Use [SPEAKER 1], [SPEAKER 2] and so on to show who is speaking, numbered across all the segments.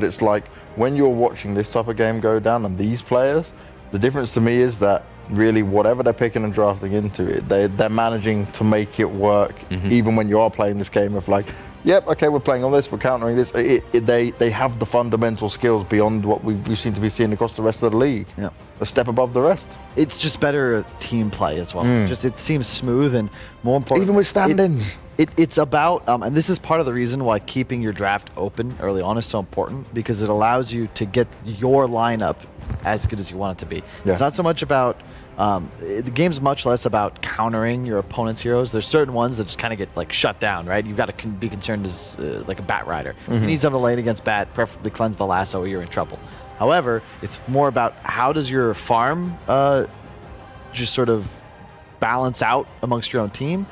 [SPEAKER 1] It's like when you're watching this type of game go down and these players, the difference to me is that really whatever they're picking and drafting into it, they're managing to make it work, even when you are playing this game of like, yep, okay, we're playing on this, we're countering this. They have the fundamental skills beyond what we seem to be seeing across the rest of the league.
[SPEAKER 2] Yeah.
[SPEAKER 1] A step above the rest.
[SPEAKER 2] It's just better team play as well. Just it seems smooth and more important.
[SPEAKER 1] Even with stand-ins.
[SPEAKER 2] It's about, and this is part of the reason why keeping your draft open early on is so important, because it allows you to get your lineup as good as you want it to be.
[SPEAKER 1] Yeah.
[SPEAKER 2] It's not so much about, the game's much less about countering your opponent's heroes. There's certain ones that just kind of get like shut down, right? You've got to be concerned as like a Bat Rider. You need someone to lane against Bat, preferably cleanse the lasso, or you're in trouble. However, it's more about how does your farm just sort of balance out amongst your own team,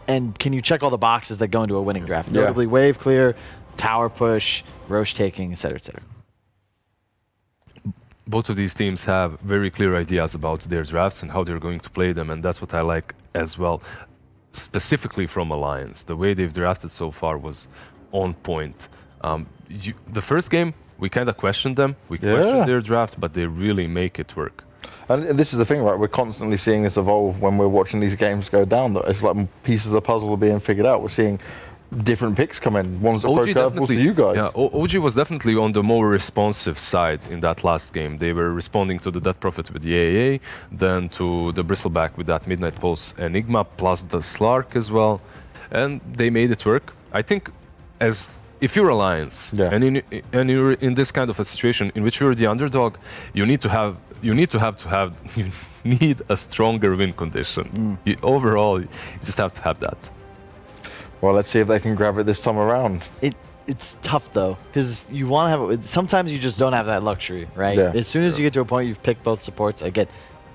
[SPEAKER 2] and can you check all the boxes that go into a winning draft? Notably wave clear, tower push, Roche taking, etc., etc.
[SPEAKER 3] Both of these teams have very clear ideas about their drafts and how they're going to play them, and that's what I like as well. Specifically from Alliance, the way they've drafted so far was on point. The first game, we kind of questioned them. We questioned their draft, but they really make it work.
[SPEAKER 1] And this is the thing, right? We're constantly seeing this evolve when we're watching these games go down. It's like pieces of the puzzle are being figured out. We're seeing different picks come in. One's a pro curveballs to you guys.
[SPEAKER 3] Yeah, OG was definitely on the more responsive side in that last game. They were responding to the Death Prophet with the AA, then to the Bristleback with that Midnight Pulse Enigma, plus the Slark as well. And they made it work. I think if you're Alliance and you're in this kind of a situation in which you're the underdog, you need a stronger win condition. Overall, you just have to have that.
[SPEAKER 1] Well, let's see if they can grab it this time around.
[SPEAKER 2] It's tough though, because you want to have it. Sometimes you just don't have that luxury, right?
[SPEAKER 1] Yeah.
[SPEAKER 2] As soon as you get to a point you've picked both supports, again,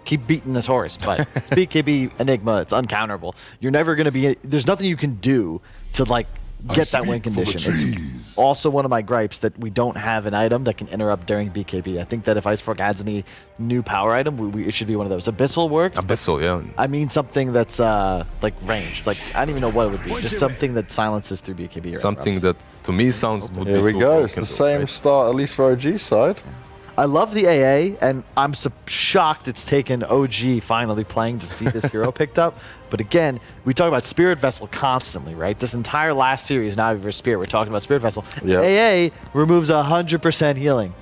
[SPEAKER 2] keep beating this horse, but it's BKB Enigma, it's uncounterable. You're never going to be, there's nothing you can do to like get that win condition. It's also one of my gripes that we don't have an item that can interrupt during BKB. I think that if Icefork adds any new power item, it should be one of those. Abyssal works.
[SPEAKER 3] Abyssal, yeah.
[SPEAKER 2] I mean something that's like ranged. Like I don't even know what it would be. Just something that silences through BKB.
[SPEAKER 3] Something that to me sounds.
[SPEAKER 1] Here we go. It's the same start, at least for OG's side.
[SPEAKER 2] I love the AA, and I'm shocked it's taken OG finally playing to see this hero picked up. But again, we talk about Spirit Vessel constantly, right? This entire last series, now versus Spirit, we're talking about Spirit Vessel.
[SPEAKER 1] Yep.
[SPEAKER 2] AA removes 100% healing.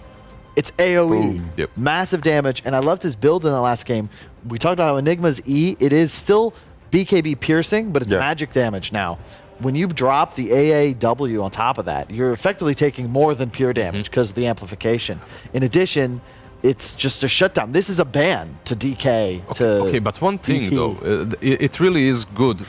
[SPEAKER 2] It's AoE.
[SPEAKER 3] Yep.
[SPEAKER 2] Massive damage, and I loved his build in the last game. We talked about how Enigma's E, it is still BKB piercing, but it's magic damage now. When you drop the AAW on top of that, you're effectively taking more than pure damage because of the amplification. In addition, it's just a shutdown. This is a ban to DK.
[SPEAKER 3] Okay, but one thing
[SPEAKER 2] DP.
[SPEAKER 3] though, it really is good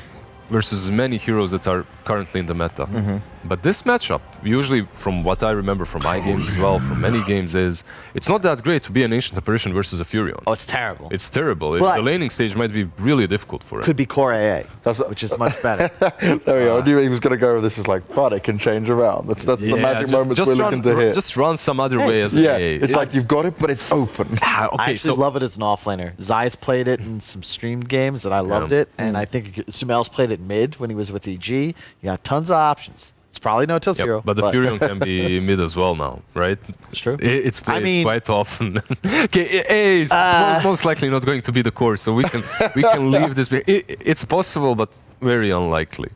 [SPEAKER 3] versus many heroes that are currently in the meta. But this matchup, usually from what I remember from my games as well, from many games, is it's not that great to be an Ancient Apparition versus a Furion.
[SPEAKER 2] Oh, it's terrible.
[SPEAKER 3] It's terrible.
[SPEAKER 2] Well,
[SPEAKER 3] the laning stage might be really difficult for it.
[SPEAKER 2] Could be core AA, which is much better.
[SPEAKER 1] There we go. I knew he was going to go with this. Is like, but it can change around. That's the magic moments we're looking to hit.
[SPEAKER 3] Just run some other way as an AA.
[SPEAKER 1] It's like you've got it, but it's open.
[SPEAKER 2] I actually love it as an offlaner. Zai's played it in some streamed games that I loved it, and I think Sumel's played it mid when he was with EG. You got tons of options. It's probably no Tilt Hero.
[SPEAKER 3] But the Furion can be mid as well now, right?
[SPEAKER 2] It's true.
[SPEAKER 3] It's played quite often. Okay, AA is most likely not going to be the core, so we can leave this. It's possible, but very unlikely.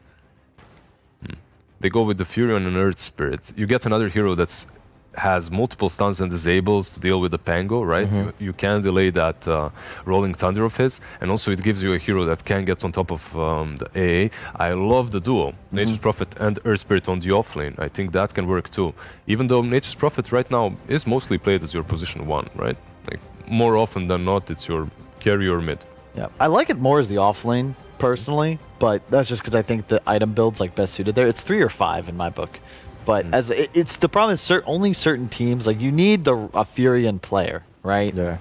[SPEAKER 3] They go with the Furion and Earth Spirit. You get another hero that's has multiple stuns and disables to deal with the Pango, right? You can delay that Rolling Thunder of his, and also it gives you a hero that can get on top of the AA. I love the duo, Nature's Prophet and Earth Spirit on the offlane. I think that can work too. Even though Nature's Prophet right now is mostly played as your position 1, right? Like more often than not, it's your carry or mid.
[SPEAKER 2] Yeah, I like it more as the offlane personally, but that's just because I think the item build's like best suited there. It's 3 or 5 in my book. But as it's the problem is only certain teams, like you need a Furion player, right? Yeah.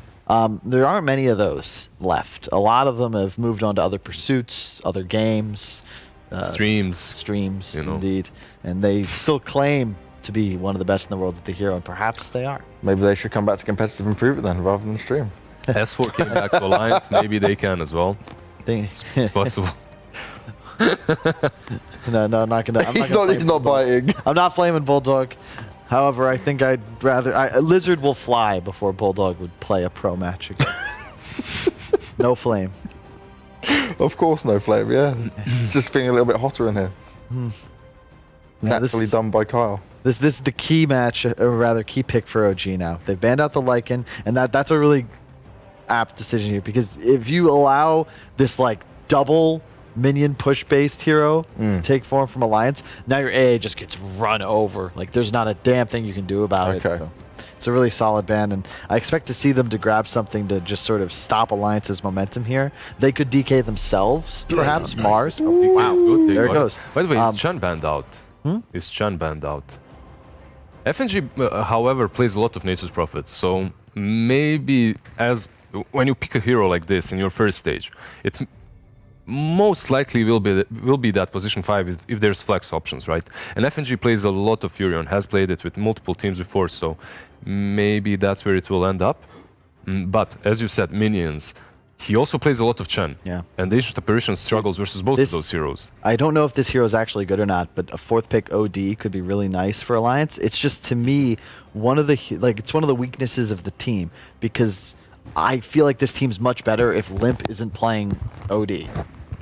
[SPEAKER 2] There aren't many of those left. A lot of them have moved on to other pursuits, other games,
[SPEAKER 3] streams,
[SPEAKER 2] you know. Indeed, and they still claim to be one of the best in the world at the hero, and perhaps they are.
[SPEAKER 1] Maybe they should come back to competitive and prove it then, rather than stream.
[SPEAKER 3] S4 came back to Alliance. Maybe they can as well. It's possible.
[SPEAKER 2] No, I'm not gonna.
[SPEAKER 1] He's not biting.
[SPEAKER 2] I'm not flaming Bulldog. However, I think I'd rather... Lizard will fly before Bulldog would play a pro match again. No flame.
[SPEAKER 1] Of course, no flame, yeah. Just feeling a little bit hotter in here. Naturally done by Kyle.
[SPEAKER 2] This is the key match, or rather key pick for OG now. They've banned out the Lycan, and that's a really apt decision here, because if you allow this like double minion push-based hero to take form from Alliance, now your AA just gets run over. Like, there's not a damn thing you can do about it. So it's a really solid ban, and I expect to see them to grab something to just sort of stop Alliance's momentum here. They could DK themselves, perhaps. Mars. Oh, wow.
[SPEAKER 3] Good.
[SPEAKER 2] There it goes.
[SPEAKER 3] By the way, is Chan banned out? Is Chan banned out? FNG, however, plays a lot of Nature's Prophet, so maybe when you pick a hero like this in your first stage, it most likely will be that position 5 if there's flex options, right? And FNG plays a lot of Furion, has played it with multiple teams before, so maybe that's where it will end up. But as you said, minions. He also plays a lot of Chen.
[SPEAKER 2] Yeah.
[SPEAKER 3] And the Ancient Apparition struggles versus both of those heroes.
[SPEAKER 2] I don't know if this hero is actually good or not, but a 4th pick OD could be really nice for Alliance. It's just, to me, it's one of the weaknesses of the team, because I feel like this team's much better if Limp isn't playing OD.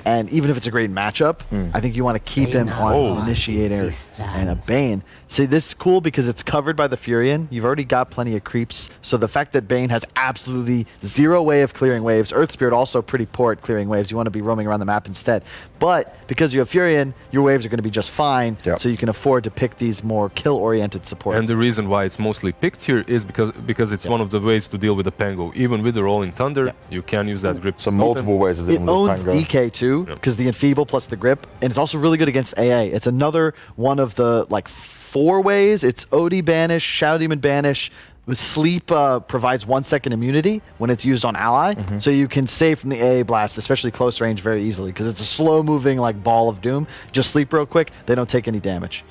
[SPEAKER 2] And even if it's a great matchup, I think you want to keep him on Initiator and a Bane. See, this is cool because it's covered by the Furion. You've already got plenty of creeps. So the fact that Bane has absolutely zero way of clearing waves, Earth Spirit also pretty poor at clearing waves. You want to be roaming around the map instead. But because you have Furion, your waves are going to be just fine. Yep. So you can afford to pick these more kill-oriented supports.
[SPEAKER 3] And the reason why it's mostly picked here is because it's one of the ways to deal with the Pango. Even with the Rolling Thunder, you can use that grip.
[SPEAKER 1] So multiple ways of dealing with
[SPEAKER 2] Pango. It owns DK too, because the Enfeeble plus the grip, and it's also really good against AA. It's another one of the 4 ways. It's OD Banish, Shadow Demon Banish. Sleep provides 1 second immunity when it's used on ally, so you can save from the AA blast, especially close range, very easily, because it's a slow-moving ball of doom. Just sleep real quick, they don't take any damage.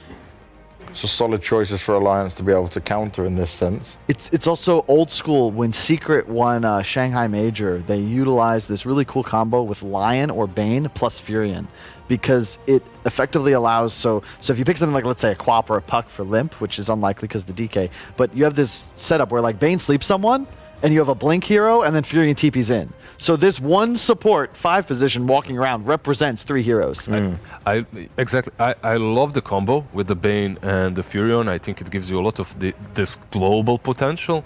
[SPEAKER 1] So solid choices for Alliance to be able to counter in this sense.
[SPEAKER 2] It's also old school. When Secret won Shanghai Major, they utilized this really cool combo with Lion or Bane plus Furion, because it effectively allows, so if you pick something like, let's say, a Quap or a Puck for Limp, which is unlikely because of the DK, but you have this setup where Bane sleeps someone, and you have a Blink hero, and then Furion TP's in. So this one support 5 position walking around represents 3 heroes.
[SPEAKER 3] Exactly. I love the combo with the Bane and the Furion. I think it gives you a lot of this global potential.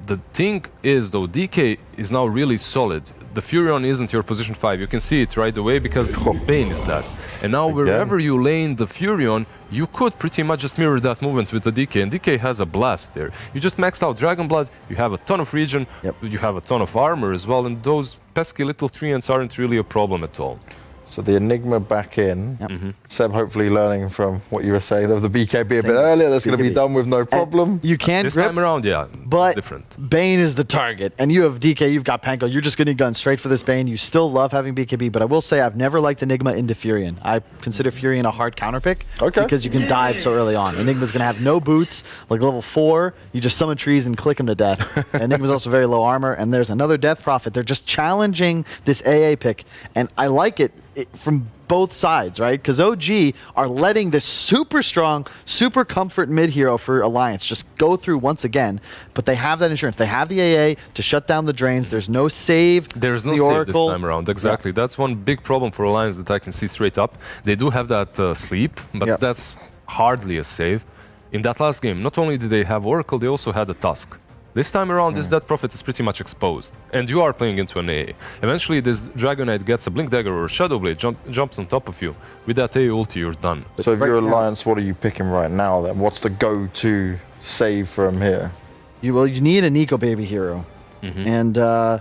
[SPEAKER 3] The thing is, though, DK is now really solid. The Furion isn't your position 5. You can see it right away because Bane is that. And now wherever you lane the Furion, you could pretty much just mirror that movement with the DK. And DK has a blast there. You just maxed out Dragon Blood, you have a ton of regen, you have a ton of armor as well, and those pesky little treants aren't really a problem at all.
[SPEAKER 1] So the Enigma back in. Seb hopefully learning from what you were saying of the BKB a bit earlier. That's going to be done with no problem.
[SPEAKER 2] You can
[SPEAKER 3] this
[SPEAKER 2] grip,
[SPEAKER 3] time around,
[SPEAKER 2] but
[SPEAKER 3] different.
[SPEAKER 2] Bane is the target. And you have DK, you've got Panko. You're just going to gun straight for this Bane. You still love having BKB, but I will say I've never liked Enigma into Furion. I consider Furion a hard counter pick because you can dive so early on. Enigma's going to have no boots. Like level 4, you just summon trees and click them to death. Enigma's also very low armor, and there's another Death Prophet. They're just challenging this AA pick, and I like it from both sides, right? Because OG are letting this super strong, super comfort mid hero for Alliance just go through once again, but they have that insurance. They have the AA to shut down the drains. There's no save.
[SPEAKER 3] There's no save this time around. Exactly. That's one big problem for Alliance that I can see straight up. They do have that sleep, but that's hardly a save. In that last game, not only did they have Oracle, they also had a Tusk. This time around, this Death Prophet is pretty much exposed, and you are playing into an AA. Eventually, this Dragon Knight gets a Blink Dagger or a Shadow Blade, jumps on top of you. With that AA ulti, you're done.
[SPEAKER 1] So if you're Alliance, what are you picking right now then? What's the go-to save from here?
[SPEAKER 2] You need a Nico Baby hero. And, I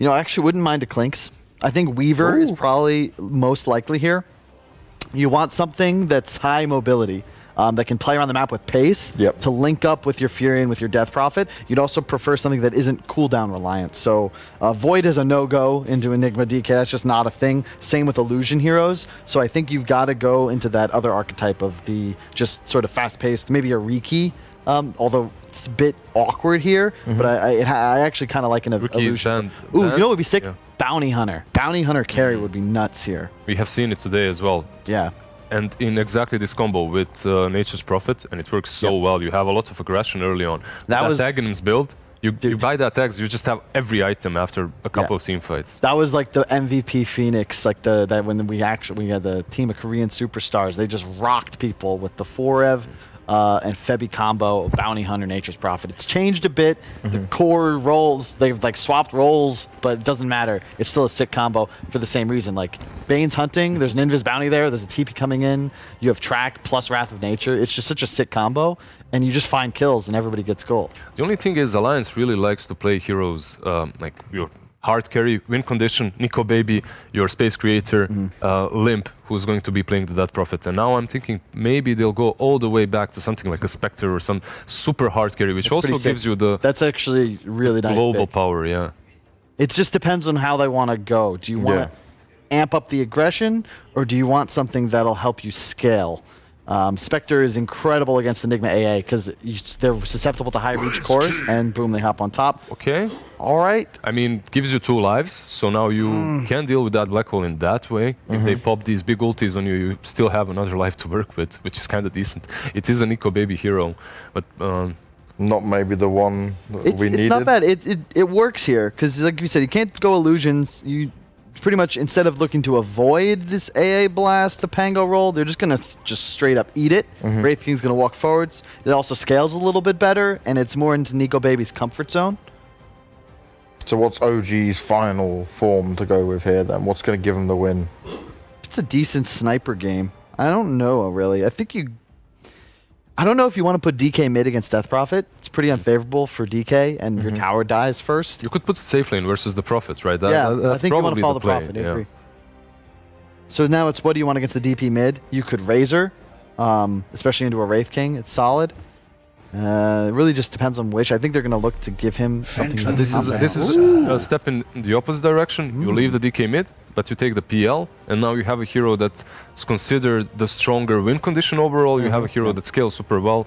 [SPEAKER 2] actually wouldn't mind a Clinks. I think Weaver is probably most likely here. You want something that's high mobility. That can play around the map with pace to link up with your Furion, with your Death Prophet. You'd also prefer something that isn't cooldown reliant. So Void is a no-go into Enigma DK. That's just not a thing. Same with Illusion heroes. So I think you've got to go into that other archetype of the just sort of fast-paced, maybe a Riki, although it's a bit awkward here. But I actually kind of like an Illusion. Ooh, you know what would be sick? Yeah. Bounty Hunter. Bounty Hunter carry would be nuts here.
[SPEAKER 3] We have seen it today as well.
[SPEAKER 2] Yeah.
[SPEAKER 3] and in exactly this combo with Nature's Prophet, and it works so well. You have a lot of aggression early on. That was Aghanim's build. You buy that tags, you just have every item after a couple of team fights.
[SPEAKER 2] That was like the MVP Phoenix, like that when we had the team of Korean superstars. They just rocked people with the Forev and Febby combo of Bounty Hunter, Nature's Prophet. It's changed a bit. The core roles, they've like swapped roles, but it doesn't matter. It's still a sick combo for the same reason. Like Bane's hunting, there's an Invis Bounty there, there's a TP coming in, you have Track plus Wrath of Nature. It's just such a sick combo, and you just find kills and everybody gets gold.
[SPEAKER 3] The only thing is Alliance really likes to play heroes like your hard carry, win condition, Nico Baby, your space creator, Limp, who's going to be playing the Death Prophet. And now I'm thinking maybe they'll go all the way back to something like a Spectre or some super hard carry, which also gives you the
[SPEAKER 2] That's actually really nice
[SPEAKER 3] global power, yeah.
[SPEAKER 2] It just depends on how they want to go. Do you want to amp up the aggression, or do you want something that'll help you scale? Spectre is incredible against Enigma AA because they're susceptible to high reach cores, and boom, they hop on top.
[SPEAKER 3] Okay.
[SPEAKER 2] All right.
[SPEAKER 3] I mean, gives you 2 lives, so now you can deal with that black hole in that way. If they pop these big ultis on you, you still have another life to work with, which is kind of decent. It is a Nico Baby hero, but
[SPEAKER 1] not maybe the one that we needed.
[SPEAKER 2] It's not bad. It works here because, like you said, you can't go illusions. You pretty much, instead of looking to avoid this AA blast, the Pango roll, they're just gonna just straight up eat it. Wraith King's gonna walk forwards. It also scales a little bit better, and it's more into Nico Baby's comfort zone.
[SPEAKER 1] So what's OG's final form to go with here then? What's going to give him the win?
[SPEAKER 2] It's a decent sniper game. I don't know, really. I don't know if you want to put DK mid against Death Prophet. It's pretty unfavorable for DK, and your tower dies first.
[SPEAKER 3] You could put it safe lane versus the Prophet, right?
[SPEAKER 2] I think you want to follow the Prophet. I agree. So now it's what do you want against the DP mid? You could Razor, especially into a Wraith King. It's solid. It really just depends on which. I think they're going to look to give him something.
[SPEAKER 3] This is a step in the opposite direction. You leave the DK mid, but you take the PL, and now you have a hero that's considered the stronger win condition overall. You have a hero that scales super well,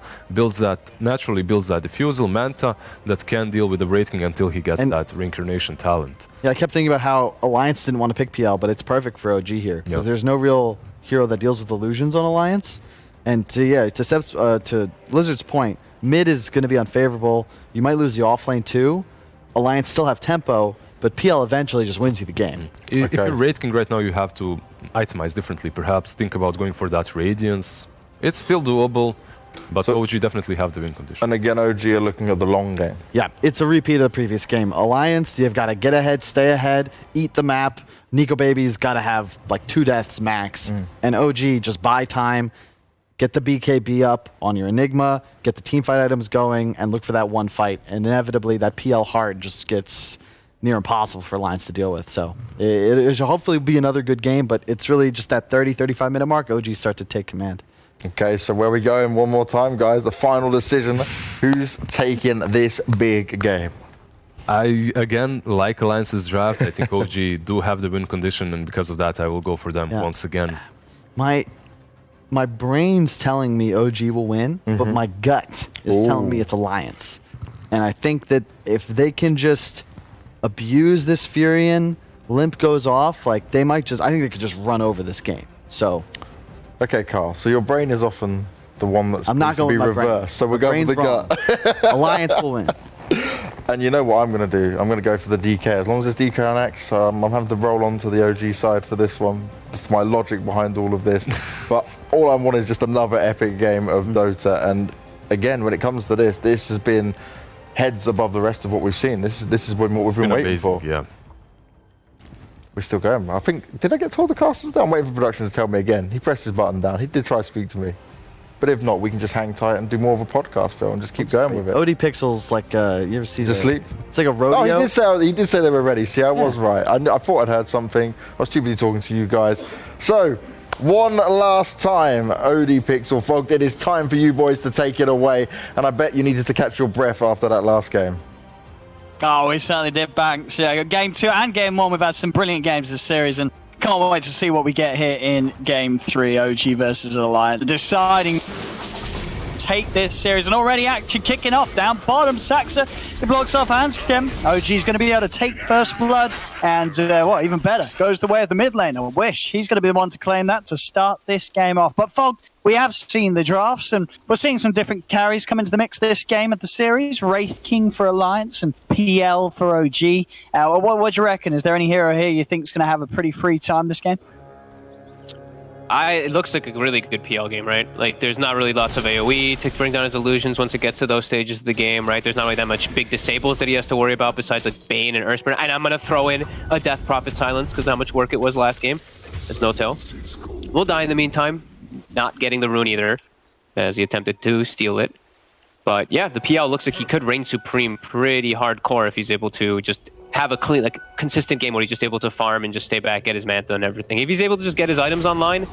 [SPEAKER 3] naturally builds that Diffusal, Manta, that can deal with the Wraith King until he gets that reincarnation talent.
[SPEAKER 2] Yeah, I kept thinking about how Alliance didn't want to pick PL, but it's perfect for OG here, because there's no real hero that deals with illusions on Alliance. And to Lizard's point, mid is going to be unfavorable. You might lose the offlane too. Alliance still have tempo, but PL eventually just wins you the game.
[SPEAKER 3] If you're Wraith King right now, you have to itemize differently. Perhaps think about going for that Radiance. It's still doable, but OG definitely have the win condition.
[SPEAKER 1] And again, OG are looking at the long game.
[SPEAKER 2] Yeah, it's a repeat of the previous game. Alliance, you've got to get ahead, stay ahead, eat the map. Nico Baby's got to have like 2 deaths max. And OG, just buy time. Get the BKB up on your Enigma, get the teamfight items going, and look for that one fight. And inevitably, that PL hard just gets near impossible for Alliance to deal with. So it should hopefully be another good game, but it's really just that 30, 35-minute mark, OG start to take command.
[SPEAKER 1] Okay, so where we going one more time, guys? The final decision. Who's taking this big game?
[SPEAKER 3] I, again, like Alliance's draft. I think OG do have the win condition, and because of that, I will go for them once again.
[SPEAKER 2] My brain's telling me OG will win, but my gut is telling me it's Alliance. And I think that if they can just abuse this Furion, Limp goes off, like they might just, I think they could just run over this game. So.
[SPEAKER 1] Okay, Carl, so your brain is often the one that's
[SPEAKER 2] I'm not going
[SPEAKER 1] to be
[SPEAKER 2] with my
[SPEAKER 1] reversed.
[SPEAKER 2] brain.
[SPEAKER 1] So we're going with the gut.
[SPEAKER 2] Alliance will win.
[SPEAKER 1] And you know what I'm going to do? I'm going to go for the DK. As long as it's DK on X, I'm having to roll onto the OG side for this one. That's my logic behind all of this. But all I want is just another epic game of Dota. And again, when it comes to this has been heads above the rest of what we've seen. This is what we've been waiting for.
[SPEAKER 3] Yeah.
[SPEAKER 1] We're still going. I think, did I get told the casters down? I'm waiting for production to tell me again. He pressed his button down. He did try to speak to me. But if not, we can just hang tight and do more of a podcast, Phil, and just keep going with it.
[SPEAKER 2] OD Pixels, like, you ever see
[SPEAKER 1] He's asleep?
[SPEAKER 2] It's like a rodeo.
[SPEAKER 1] Oh, he did say they were ready. See, I was right. I thought I'd heard something. I was too busy talking to you guys. So, one last time, OD Pixel Fogged. It is time for you boys to take it away. And I bet you needed to catch your breath after that last game.
[SPEAKER 4] Oh, we certainly did, Banks. Yeah, game 2 and game 1, we've had some brilliant games this series, and can't wait to see what we get here in game 3, OG versus Alliance. Deciding take this series. And already action kicking off down bottom. Saxa, he blocks off Hanscom. OG's going to be able to take first blood. And what, even better, goes the way of the mid lane. Or Wish, he's going to be the one to claim that to start this game off. But Fog, we have seen the drafts, and we're seeing some different carries come into the mix this game of the series. Wraith King for Alliance and PL for OG. What do you reckon? Is there any hero here you think is going to have a pretty free time this game?
[SPEAKER 5] It looks like a really good PL game, right? Like, there's not really lots of AoE to bring down his illusions once it gets to those stages of the game, right? There's not really that much big disables that he has to worry about besides like Bane and Earthburn. And I'm going to throw in a Death Prophet Silence because how much work it was last game. There's no tell. We'll die in the meantime, not getting the rune either, as he attempted to steal it. But yeah, the PL looks like he could reign supreme pretty hardcore if he's able to just have a clean, like, consistent game where he's just able to farm and just stay back, get his manta and everything. If he's able to just get his items online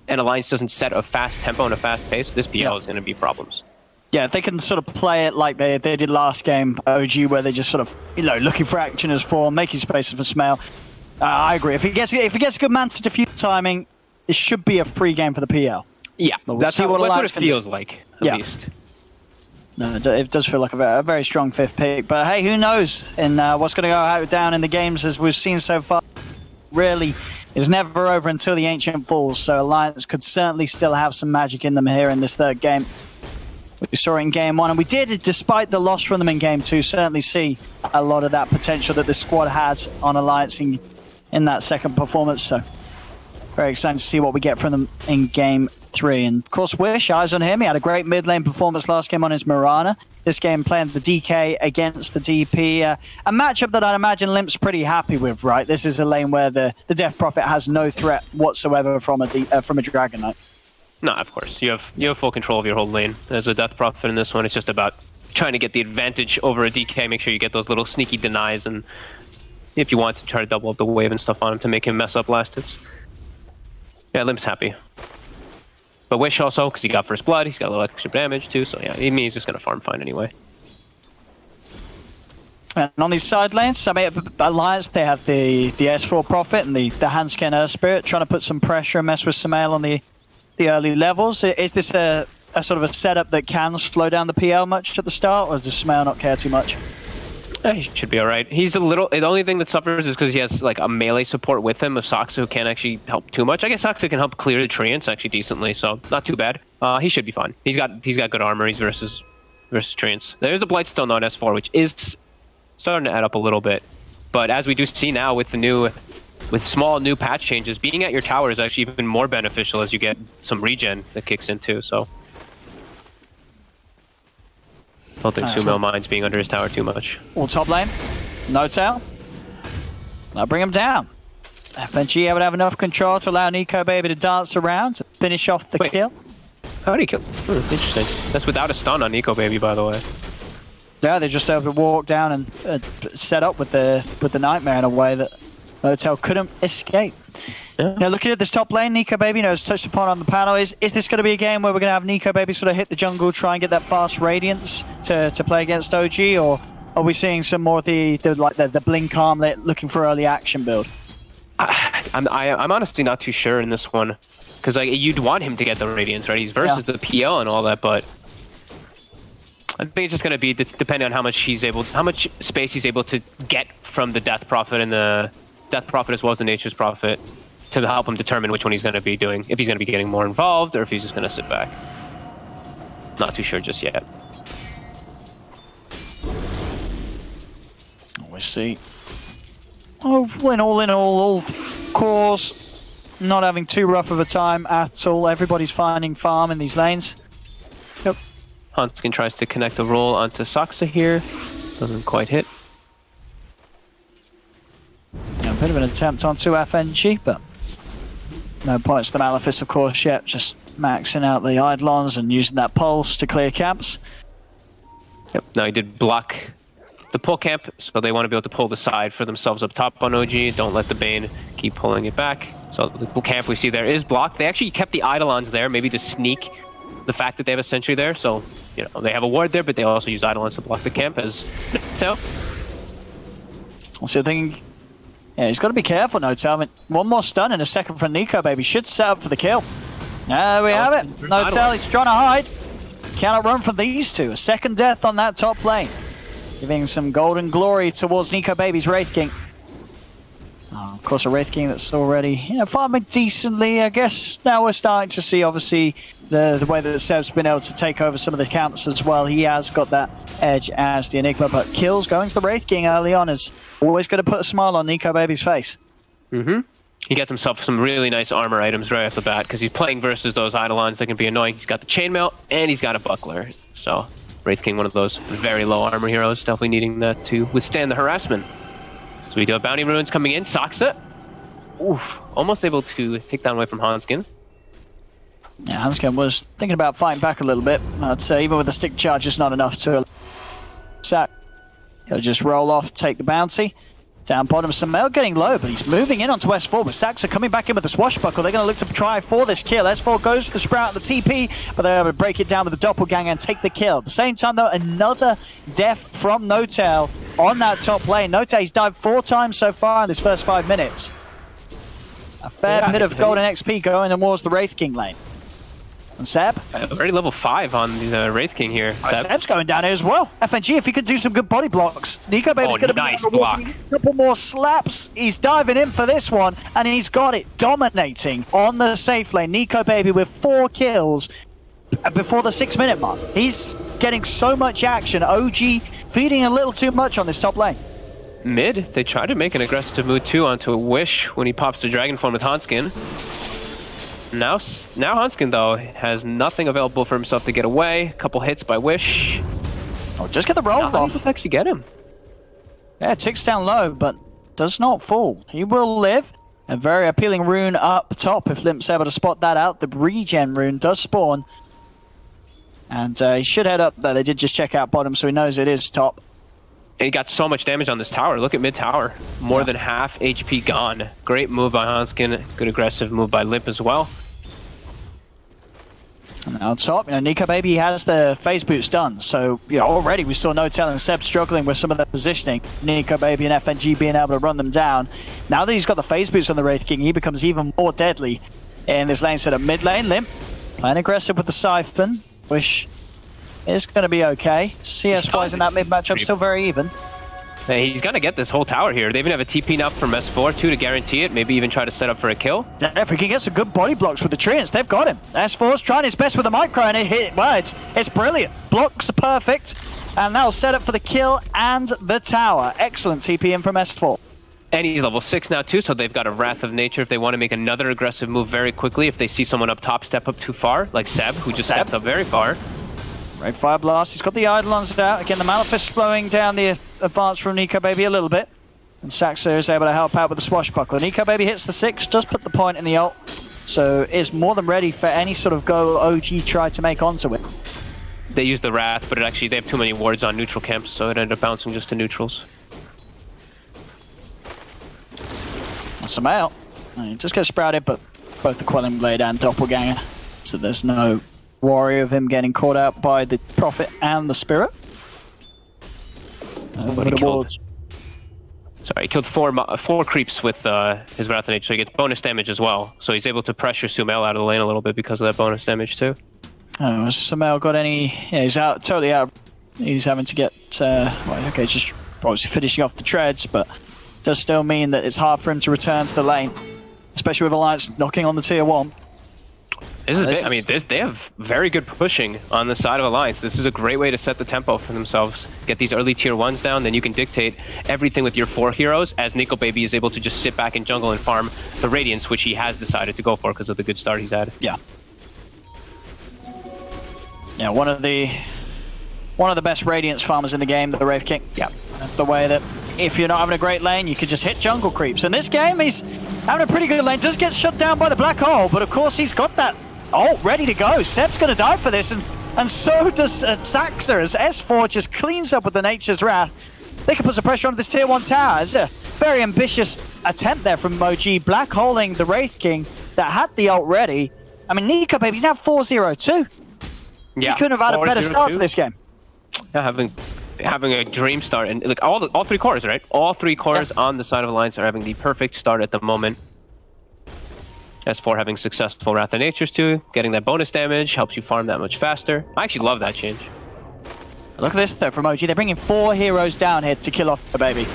[SPEAKER 5] and Alliance doesn't set a fast tempo and a fast pace, this PL is going to be problems. Yeah,
[SPEAKER 4] if they can sort of play it like they did last game, OG, where they just sort of, looking for action as form, making spaces for Smail. I agree. If he gets a good manta defuse timing, it should be a free game for the PL.
[SPEAKER 5] Yeah, that's what it feels like, at least.
[SPEAKER 4] No, it does feel like a very strong fifth pick. But hey, who knows in what's going to go down in the games as we've seen so far. Really is never over until the Ancient falls. So Alliance could certainly still have some magic in them here in this third game. We saw it in game one, and we did, despite the loss from them in game two, certainly see a lot of that potential that this squad has on Alliance in that second performance. So very excited to see what we get from them in game three. And of course, Wish, eyes on him. He had a great mid lane performance last game on his Mirana. This game playing the DK against the DP. A matchup that I'd imagine Limp's pretty happy with, right? This is a lane where the Death Prophet has no threat whatsoever from a Dragon Knight.
[SPEAKER 5] No, of course. You have full control of your whole lane. As a Death Prophet in this one, it's just about trying to get the advantage over a DK, make sure you get those little sneaky denies, and if you want to try to double up the wave and stuff on him to make him mess up last hits. Yeah, Limp's happy. But Wish also, because he got first blood, he's got a little extra damage too, so yeah, he's just going to farm fine anyway.
[SPEAKER 4] And on these side lanes, I mean, Alliance, they have the S4 Prophet and the Hansken Earth Spirit trying to put some pressure and mess with Samael on the early levels. Is this a sort of a setup that can slow down the PL much at the start, or does Samael not care too much?
[SPEAKER 5] He should be alright. He's a little... The only thing that suffers is because he has like a melee support with him of Saxa who can't actually help too much. I guess Saxa can help clear the Treants actually decently, so not too bad. He should be fine. He's got good armor. He's versus Treants. There's a Blightstone on S4, which is starting to add up a little bit. But as we do see now with small new patch changes, being at your tower is actually even more beneficial as you get some regen that kicks in too, so... Don't think Sumail minds being under his tower too much.
[SPEAKER 4] Well, top lane, no tail. I'll bring him down. FNG would have enough control to allow Nico Baby to dance around to finish off the kill.
[SPEAKER 5] How did he kill? Interesting. That's without a stun on Nico Baby, by the way.
[SPEAKER 4] Yeah, they just able to walk down and set up with the Nightmare in a way that Notel couldn't escape. Yeah. Now, looking at this top lane, Nico Baby, as touched upon on the panel, is this going to be a game where we're going to have Nico Baby sort of hit the jungle, try and get that fast Radiance to play against OG, or are we seeing some more of the Blink Armlet looking for early action build?
[SPEAKER 5] I'm honestly not too sure in this one, because like you'd want him to get the Radiance, right? He's versus the PL and all that, but I think it's just going to be depending on how much space he's able to get from the Death Prophet and the Death Prophet as well as the Nature's Prophet, to help him determine which one he's going to be doing, if he's going to be getting more involved or if he's just going to sit back. Not too sure just yet.
[SPEAKER 4] We see. Oh, all in all cores not having too rough of a time at all. Everybody's finding farm in these lanes. Yep.
[SPEAKER 5] Hanskin tries to connect the roll onto Saxa here. Doesn't quite hit.
[SPEAKER 4] A bit of an attempt onto FNG, but no points to Malefice, of course, yet. Just maxing out the Eidolons and using that pulse to clear camps.
[SPEAKER 5] Yep. Now he did block the pull camp, so they want to be able to pull the side for themselves up top on OG. Don't let the Bane keep pulling it back. So the camp we see there is blocked. They actually kept the Eidolons there, maybe to sneak the fact that they have a sentry there. So, they have a ward there, but they also use Eidolons to block the camp as Notel.
[SPEAKER 4] So thinking... Yeah, he's got to be careful, Notel. I mean, one more stun in a second from Nico Baby should set up for the kill. There we have it. Notel, he's trying to hide. cannot run from these two. A second death on that top lane, giving some golden glory towards Nico Baby's Wraith King. Of course, a Wraith King that's already, farming decently. I guess now we're starting to see, obviously, the way that Seb's been able to take over some of the camps as well. He has got that edge as the Enigma, but kills going to the Wraith King early on is always going to put a smile on Nico Baby's face.
[SPEAKER 5] He gets himself some really nice armor items right off the bat because he's playing versus those Eidolons that can be annoying. He's got the chainmail and he's got a buckler. So Wraith King, one of those very low armor heroes, definitely needing that to withstand the harassment. So we do have Bounty Runes coming in. Saksa, oof, almost able to take down away from Hanskin.
[SPEAKER 4] Yeah, Hanskin was thinking about fighting back a little bit. I'd say even with the stick charge, it's not enough to sack. He'll just roll off, take the bounty. Down bottom, Sumail getting low, but he's moving in onto S4, but Saxa coming back in with the swashbuckle. They're going to look to try for this kill. S4 goes for the Sprout and the TP, but they're able to break it down with the Doppelganger and take the kill. At the same time, though, another death from N0tail on that top lane. N0tail, he's died 4 times so far in this first 5 minutes. A fair bit of golden XP going towards the Wraith King lane. And Seb?
[SPEAKER 5] Already level 5 on the Wraith King here.
[SPEAKER 4] Seb's going down here as well. FNG, if he could do some good body blocks. Nico Baby's going to
[SPEAKER 5] nice
[SPEAKER 4] be
[SPEAKER 5] block.
[SPEAKER 4] A couple more slaps. He's diving in for this one, and he's got it. Dominating on the safe lane. Nico Baby with 4 kills before the 6-minute mark. He's getting so much action. OG feeding a little too much on this top lane.
[SPEAKER 5] Mid, they try to make an aggressive move too onto a Wish when he pops the Dragon Form with Hanskin. Now Hanskin, though, has nothing available for himself to get away. A couple hits by Wish.
[SPEAKER 4] Oh, just get the roll off.
[SPEAKER 5] To actually get him.
[SPEAKER 4] Yeah, ticks down low, but does not fall. He will live. A very appealing rune up top if Limp's able to spot that out. The regen rune does spawn. And he should head up there. They did just check out bottom, so he knows it is top.
[SPEAKER 5] And he got so much damage on this tower. Look at mid tower. More than half HP gone. Great move by Hanskin. Good aggressive move by Limp as well.
[SPEAKER 4] And on top, Nico Baby has the phase boots done. So, already we saw N0tail and Seb struggling with some of their positioning. Nico Baby and FNG being able to run them down. Now that he's got the phase boots on the Wraith King, he becomes even more deadly in this lane set of mid lane. Limp playing aggressive with the Siphon, which is going to be okay. CS-wise in that mid matchup, still very even.
[SPEAKER 5] He's going to get this whole tower here. They even have a TP now from S4 too to guarantee it. Maybe even try to set up for a kill.
[SPEAKER 4] Yeah, if he can get some good body blocks with the Treants, they've got him. S4's trying his best with the micro and it hit. Well, it's brilliant. Blocks are perfect. And that'll set up for the kill and the tower. Excellent TP in from S4.
[SPEAKER 5] And he's level 6 now too, so they've got a Wrath of Nature if they want to make another aggressive move very quickly. If they see someone up top step up too far, like Seb, who just stepped up very far.
[SPEAKER 4] Great Fire Blast. He's got the Eidolons out. Again, the Malefice slowing down the advance from Nico Baby a little bit. And Saxa is able to help out with the swashbuckle. Nico Baby hits the 6, does put the point in the ult. So is more than ready for any sort of go OG try to make onto it.
[SPEAKER 5] They use the Wrath, but they have too many wards on neutral camps, so it ended up bouncing just to neutrals.
[SPEAKER 4] Sumail. Just gets sprouted, but both the Quelling Blade and Doppelganger. So there's no worry of him getting caught out by the Prophet and the Spirit.
[SPEAKER 5] He killed four creeps with his Wrath of Nature, so he gets bonus damage as well. So he's able to pressure Sumail out of the lane a little bit because of that bonus damage too.
[SPEAKER 4] Oh, has Sumail got any? Yeah, he's totally out. He's having to get, just obviously finishing off the treads, but does still mean that it's hard for him to return to the lane, especially with Alliance knocking on the tier 1.
[SPEAKER 5] They have very good pushing on the side of Alliance. This is a great way to set the tempo for themselves. Get these early tier 1s down, then you can dictate everything with your 4 heroes, as Nico Baby is able to just sit back in jungle and farm the Radiance, which he has decided to go for because of the good start he's had.
[SPEAKER 4] Yeah. Yeah, one of the best Radiance farmers in the game, the Wraith King.
[SPEAKER 5] Yeah.
[SPEAKER 4] The way that if you're not having a great lane, you could just hit jungle creeps. In this game, he's having a pretty good lane. Does get shut down by the black hole, but of course he's got that ult ready to go. Seb's going to die for this, and so does Saxa, as S4 just cleans up with the Nature's Wrath. They can put some pressure on this tier 1 tower. It's a very ambitious attempt there from OG, black holing the Wraith King that had the ult ready. I mean, Nico Baby's now 4-0-2.
[SPEAKER 5] Yeah,
[SPEAKER 4] he couldn't have had a better start to this game.
[SPEAKER 5] Yeah, having a dream start, and like all 3 cores, right? All 3 cores on the side of Alliance are having the perfect start at the moment. S4 having successful Wrath of Natures too, getting that bonus damage helps you farm that much faster. I actually love that change.
[SPEAKER 4] Look at this though from OG. They're bringing 4 heroes down here to kill off the baby.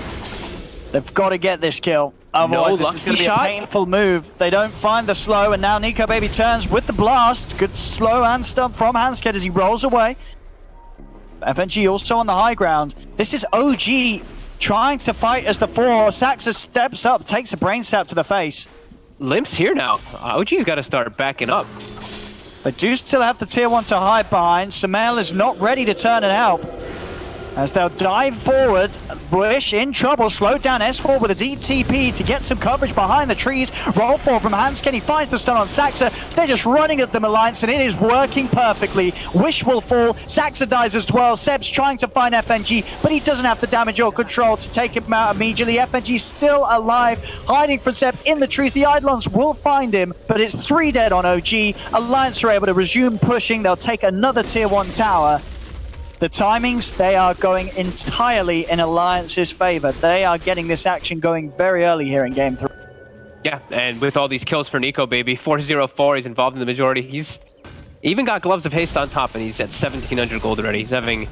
[SPEAKER 4] They've got to get this kill. Otherwise, this is going to be a painful move. They don't find the slow, and now Nico Baby turns with the blast. Good slow and stun from Hansked as he rolls away. FNG also on the high ground. This is OG trying to fight as the 4. Saxa steps up, takes a brain sap to the face.
[SPEAKER 5] Limp's here now. OG's got to start backing up.
[SPEAKER 4] They do still have the tier 1 to hide behind. Sumail is not ready to turn and help. As they'll dive forward, Bush in trouble, slowed down S4 with a deep TP to get some coverage behind the trees. Roll forward from Hansken, he finds the stun on Saxa. They're just running at them, Alliance, and it is working perfectly. Wish will fall, Saxa dies as well. Seb's trying to find FNG, but he doesn't have the damage or control to take him out immediately. FNG still alive, hiding from Seb in the trees. The Eidolons will find him, but it's 3 dead on OG. Alliance are able to resume pushing. They'll take another tier 1 tower. The timings, they are going entirely in Alliance's favor. They are getting this action going very early here in game 3.
[SPEAKER 5] Yeah, and with all these kills for Nico Baby, 404, he's involved in the majority. He's even got Gloves of Haste on top, and he's at 1,700 gold already. He's having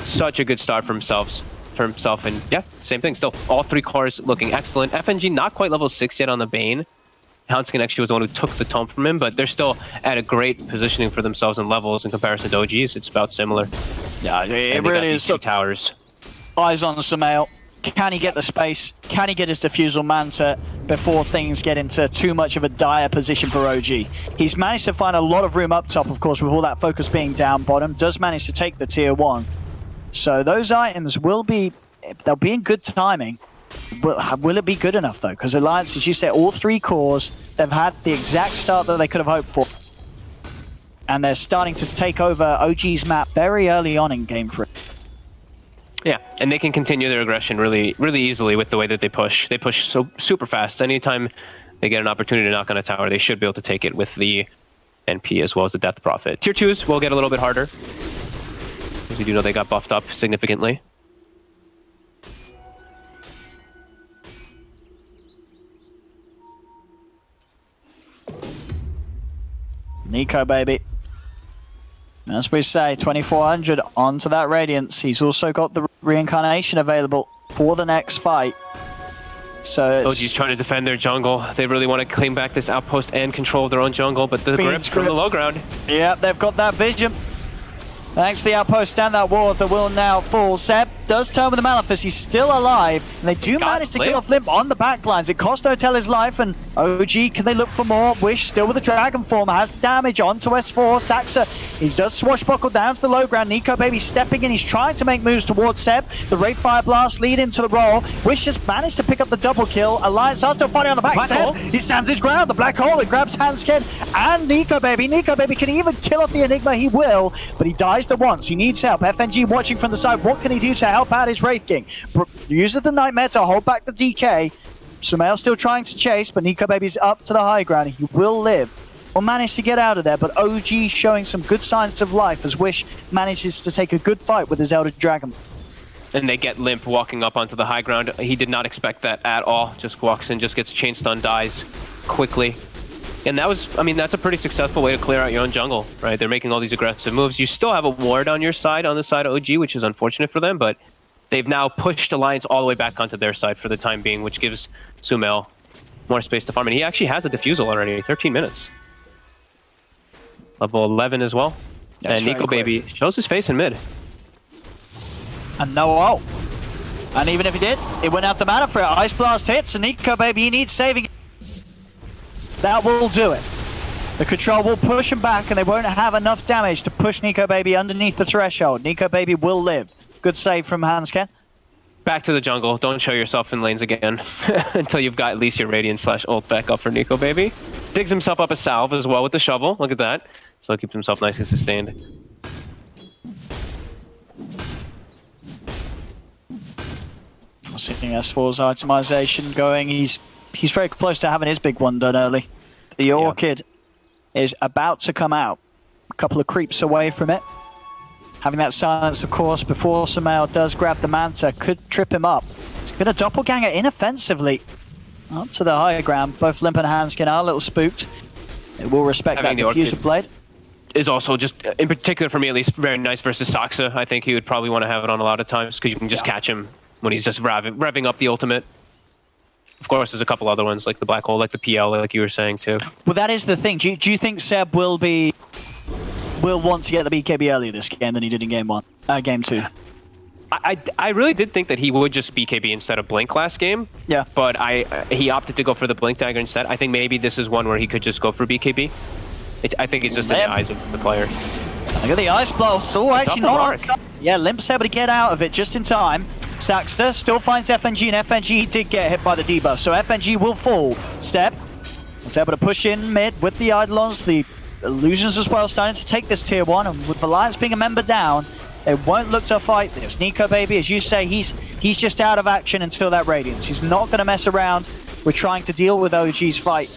[SPEAKER 5] such a good start for himself. And yeah, same thing still. All 3 cores looking excellent. FNG not quite level 6 yet on the Bane. Hansken actually was the one who took the tome from him, but they're still at a great positioning for themselves in levels in comparison to OGs. It's about similar.
[SPEAKER 4] Yeah, it really is.
[SPEAKER 5] 2 towers.
[SPEAKER 4] Eyes on Sumail. Can he get the space? Can he get his Diffusal Manta before things get into too much of a dire position for OG? He's managed to find a lot of room up top, of course, with all that focus being down bottom. Does manage to take the tier 1. So those items will be, they'll be in good timing. But will it be good enough though? Because Alliance, as you said, all 3 cores, they've had the exact start that they could have hoped for. And they're starting to take over OG's map very early on in game 3.
[SPEAKER 5] Yeah, and they can continue their aggression really easily with the way that they push. They push so super fast. Anytime they get an opportunity to knock on a tower, they should be able to take it with the NP as well as the Death Prophet. Tier 2s will get a little bit harder. As you do know, they got buffed up significantly.
[SPEAKER 4] Nico Baby. As we say, 2400 onto that Radiance. He's also got the reincarnation available for the next fight. So
[SPEAKER 5] OG's trying to defend their jungle. They really want to claim back this outpost and control their own jungle, but the grips from the low ground.
[SPEAKER 4] Yeah, they've got that vision. Thanks to the outpost and that ward that will now fall. Seb does turn with the Malefice. He's still alive. And they do manage to kill off Limp on the backlines. It cost Hotel his life. And OG, can they look for more? Wish still with the Dragon Form. Has the damage onto S4. Saxa, he does swashbuckle down to the low ground. Nico Baby stepping in. He's trying to make moves towards Seb. The Wraith Fire Blast lead into the roll. Wish has managed to pick up the double kill. Alliance are still fighting on the back. Seb, he stands his ground. The Black Hole, it grabs Hansken and Nico Baby. Nico Baby can even kill off the Enigma. He will, but he dies the once. He needs help. FNG watching from the side. What can he do to help out his Wraith King? Uses the Nightmare to hold back the DK. Sumail still trying to chase, but Nico Baby's up to the high ground. He will live. Will manage to get out of there, but OG showing some good signs of life as Wish manages to take a good fight with his Elder Dragon.
[SPEAKER 5] And they get Limp walking up onto the high ground. He did not expect that at all. Just walks in, just gets chain stun, dies quickly. And that was, I mean, that's a pretty successful way to clear out your own jungle, right? They're making all these aggressive moves. You still have a ward on your side, on the side of OG, which is unfortunate for them, but they've now pushed Alliance all the way back onto their side for the time being, which gives Sumail more space to farm. And he actually has a Diffusal already, 13 minutes. Level 11 as well. That's and Nico Baby shows his face in mid.
[SPEAKER 4] And no ult. And even if he did, it went out the mana for it. Ice Blast hits, and Nico Baby, he needs saving. That will do it. The control will push him back, and they won't have enough damage to push Nico Baby underneath the threshold. Nico Baby will live. Good save from Hansken.
[SPEAKER 5] Back to the jungle. Don't show yourself in lanes again until you've got at least your Radiant/ult back up for Nico Baby. Digs himself up a salve as well with the shovel. Look at that. So he keeps himself nice and sustained.
[SPEAKER 4] Seeing S4's itemization going. He's very close to having his big one done early. The Orchid is about to come out. A couple of creeps away from it. Having that silence, of course, before Sumail does grab the Manta, could trip him up. He's going to doppelganger inoffensively. Up to the higher ground. Both Limp and Hanskin are a little spooked. They will respect that diffuser blade.
[SPEAKER 5] Is also just, in particular for me at least, very nice versus Saksa. I think he would probably want to have it on a lot of times because you can just catch him when he's just revving up the ultimate. Of course, there's a couple other ones like the Black Hole, like the PL, like you were saying too.
[SPEAKER 4] Well, that is the thing. Do you think Seb will want to get the BKB earlier this game than he did in game 2?
[SPEAKER 5] I really did think that he would just BKB instead of Blink last game.
[SPEAKER 4] Yeah.
[SPEAKER 5] But he opted to go for the Blink dagger instead. I think maybe this is one where he could just go for BKB. I think it's just in the eyes of the player.
[SPEAKER 4] Look at the Ice Blast. Oh, actually not. Yeah, Limp's able to get out of it just in time. Saxter still finds FNG, and FNG did get hit by the debuff, so FNG will fall. Step was able to push in mid with the Eidolons, the Illusions as well, starting to take this tier 1, and with Alliance being a member down, they won't look to fight this. Nico, baby, as you say, he's just out of action until that Radiance. He's not going to mess around with trying to deal with OG's fight,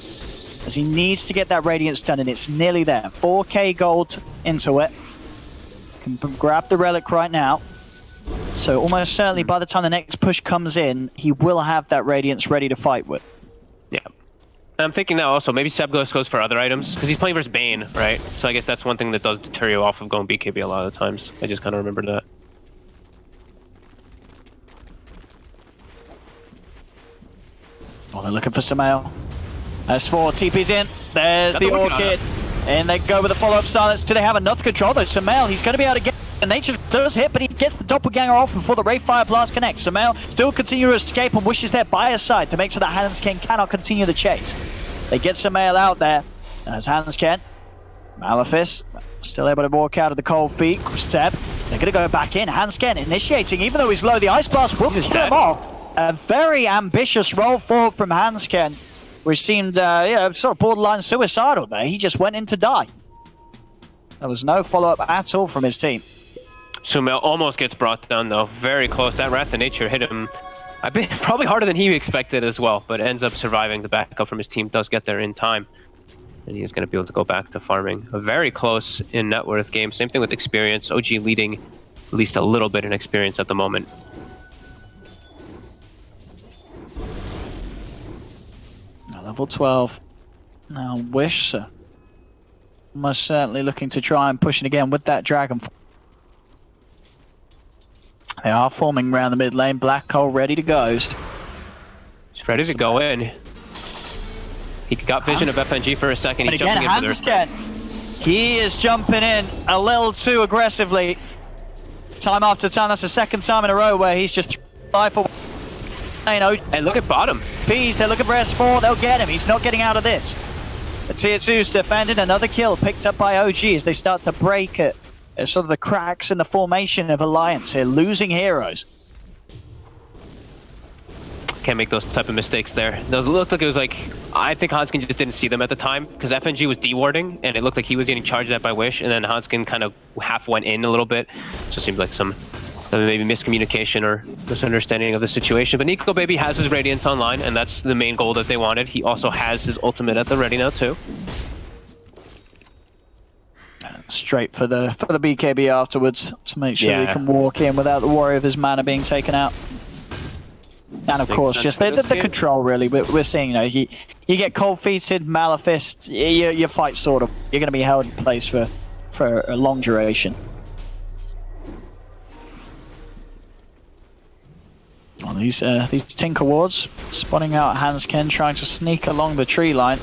[SPEAKER 4] as he needs to get that Radiance done, and it's nearly there. 4k gold into it. Can grab the relic right now. So almost certainly by the time the next push comes in, he will have that Radiance ready to fight with.
[SPEAKER 5] Yeah. And I'm thinking now also, maybe Seb goes for other items, because he's playing versus Bane, right? So I guess that's one thing that does deter you off of going BKB a lot of the times. I just kind of remembered that.
[SPEAKER 4] Oh, they're looking for Samael. S4, TP's in. There's the Orchid. And they go with the follow-up silence. Do they have enough control though? Samael, he's going to be able to get... The Nature does hit, but he gets the Doppelganger off before the Ray Fire Blast connects. Samael still continues to escape and wishes there by his side to make sure that Hanskin cannot continue the chase. They get Samael out there as Hanskin. Malefice still able to walk out of the cold feet. Step. They're going to go back in. Hanskin initiating, even though he's low, the Ice Blast will kill him off. A very ambitious roll forward from Hanskin, which seemed sort of borderline suicidal there. He just went in to die. There was no follow-up at all from his team.
[SPEAKER 5] Sumail almost gets brought down though, very close. That Wrath of Nature hit him probably harder than he expected as well, but ends up surviving. The backup from his team does get there in time, and he is going to be able to go back to farming. A very close in net worth game. Same thing with experience. OG leading at least a little bit in experience at the moment.
[SPEAKER 4] Level 12. Now Wish, most certainly looking to try and push it again with that Dragon. They are forming around the mid lane. Black Hole ready to go.
[SPEAKER 5] He's ready to go in. He got vision of FNG for a second.
[SPEAKER 4] He's jumping in with her. He is jumping in a little too aggressively. Time after time. That's the second time in a row where he's just life away.
[SPEAKER 5] And look at bottom.
[SPEAKER 4] Peas, they're looking for S4. They'll get him. He's not getting out of this. The tier 2's defended. Another kill picked up by OG as they start to break it. Sort of the cracks in the formation of Alliance here, losing heroes.
[SPEAKER 5] Can't make those type of mistakes there. Those looked like it was like, I think Hanskin just didn't see them at the time, because FNG was dewarding, and it looked like he was getting charged at by Wish, and then Hanskin kind of half went in a little bit. So it seemed like some maybe miscommunication or misunderstanding of the situation. But Nico Baby has his Radiance online, and that's the main goal that they wanted. He also has his ultimate at the ready now too.
[SPEAKER 4] Straight for the BKB afterwards to make sure he can walk in without the worry of his mana being taken out. And of course, just the control really. We're seeing, you get cold feeted, Malefice, your fight sort of, you're going to be held in place for a long duration. Well, these Tinker Wards spotting out Hanskin, trying to sneak along the tree line.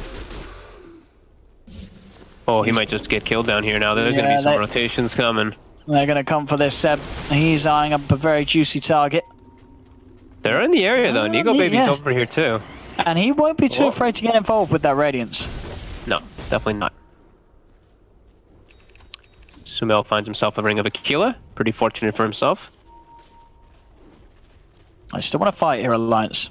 [SPEAKER 5] Oh, he might just get killed down here now. There's going to be some rotations coming.
[SPEAKER 4] They're going to come for this, Seb. He's eyeing up a very juicy target.
[SPEAKER 5] They're in the area, though. Nico Baby's over here, too.
[SPEAKER 4] And he won't be too afraid to get involved with that Radiance.
[SPEAKER 5] No, definitely not. Sumail finds himself a Ring of Aquila. Pretty fortunate for himself.
[SPEAKER 4] I still want to fight here, Alliance.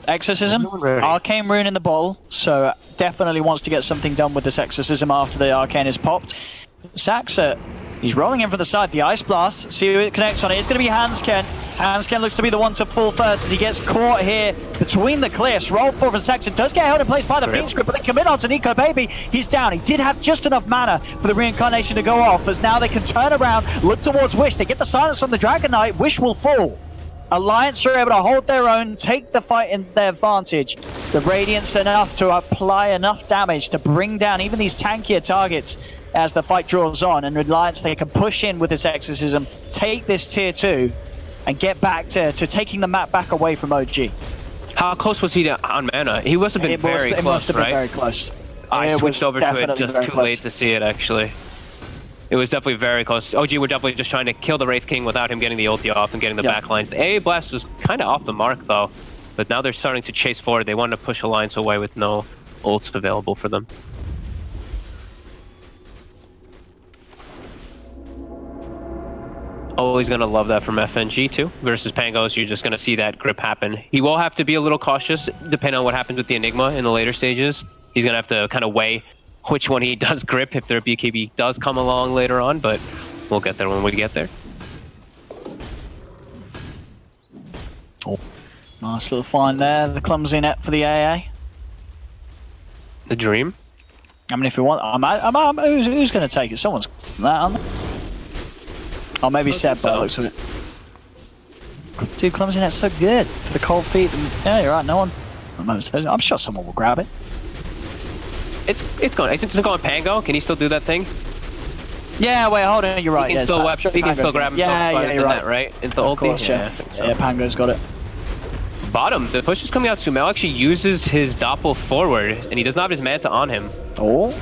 [SPEAKER 4] Exorcism, Arcane Rune in the bottle, so definitely wants to get something done with this Exorcism after the Arcane is popped. Saxa, he's rolling in from the side, the Ice Blast, see who it connects on it. It's going to be Hanskin. Hanskin looks to be the one to fall first as he gets caught here between the cliffs. Roll forward from Saxa, does get held in place by the Phoenix Grip, but they commit on to Nico Baby. He's down. He did have just enough mana for the Reincarnation to go off, as now they can turn around, look towards Wish. They get the silence on the Dragon Knight. Wish will fall. Alliance are able to hold their own, take the fight in their advantage. The Radiant's enough to apply enough damage to bring down even these tankier targets as the fight draws on. And Alliance, they can push in with this Exorcism, take this tier 2, and get back to taking the map back away from OG.
[SPEAKER 5] How close was he on mana? He must have been very close,
[SPEAKER 4] It must have been
[SPEAKER 5] right?
[SPEAKER 4] very close.
[SPEAKER 5] I switched over to it just too
[SPEAKER 4] close.
[SPEAKER 5] late to see it, actually. It was definitely very close. OG were definitely just trying to kill the Wraith King without him getting the ulti off and getting the backlines. The AA Blast was kind of off the mark, though. But now they're starting to chase forward. They want to push Alliance away with no ults available for them. Always going to love that from FNG, too. Versus Pangos, you're just going to see that grip happen. He will have to be a little cautious, depending on what happens with the Enigma in the later stages. He's going to have to kind of weigh which one he does grip if their BKB does come along later on, but we'll get there when we get there.
[SPEAKER 4] Oh, nice little find there. The clumsy net for the AA.
[SPEAKER 5] The Dream.
[SPEAKER 4] I mean, if you want, who's going to take it? Someone's that, aren't they? Oh, maybe Seb by the looks of it. Dude, clumsy net's so good for the cold feet. Yeah, you're right. No one. I'm sure someone will grab it.
[SPEAKER 5] It's going. Is it going Pango? Can he still do that thing?
[SPEAKER 4] Yeah, wait, hold on. You're right.
[SPEAKER 5] He can still grab himself.
[SPEAKER 4] Yeah, you're right.
[SPEAKER 5] That, right? Into the ulti.
[SPEAKER 4] Course, yeah,
[SPEAKER 5] I think so.
[SPEAKER 4] Yeah, Pango's got it.
[SPEAKER 5] Bottom, the push is coming out. Sumail actually uses his Doppel forward, and he does not have his Manta on him.
[SPEAKER 4] Oh,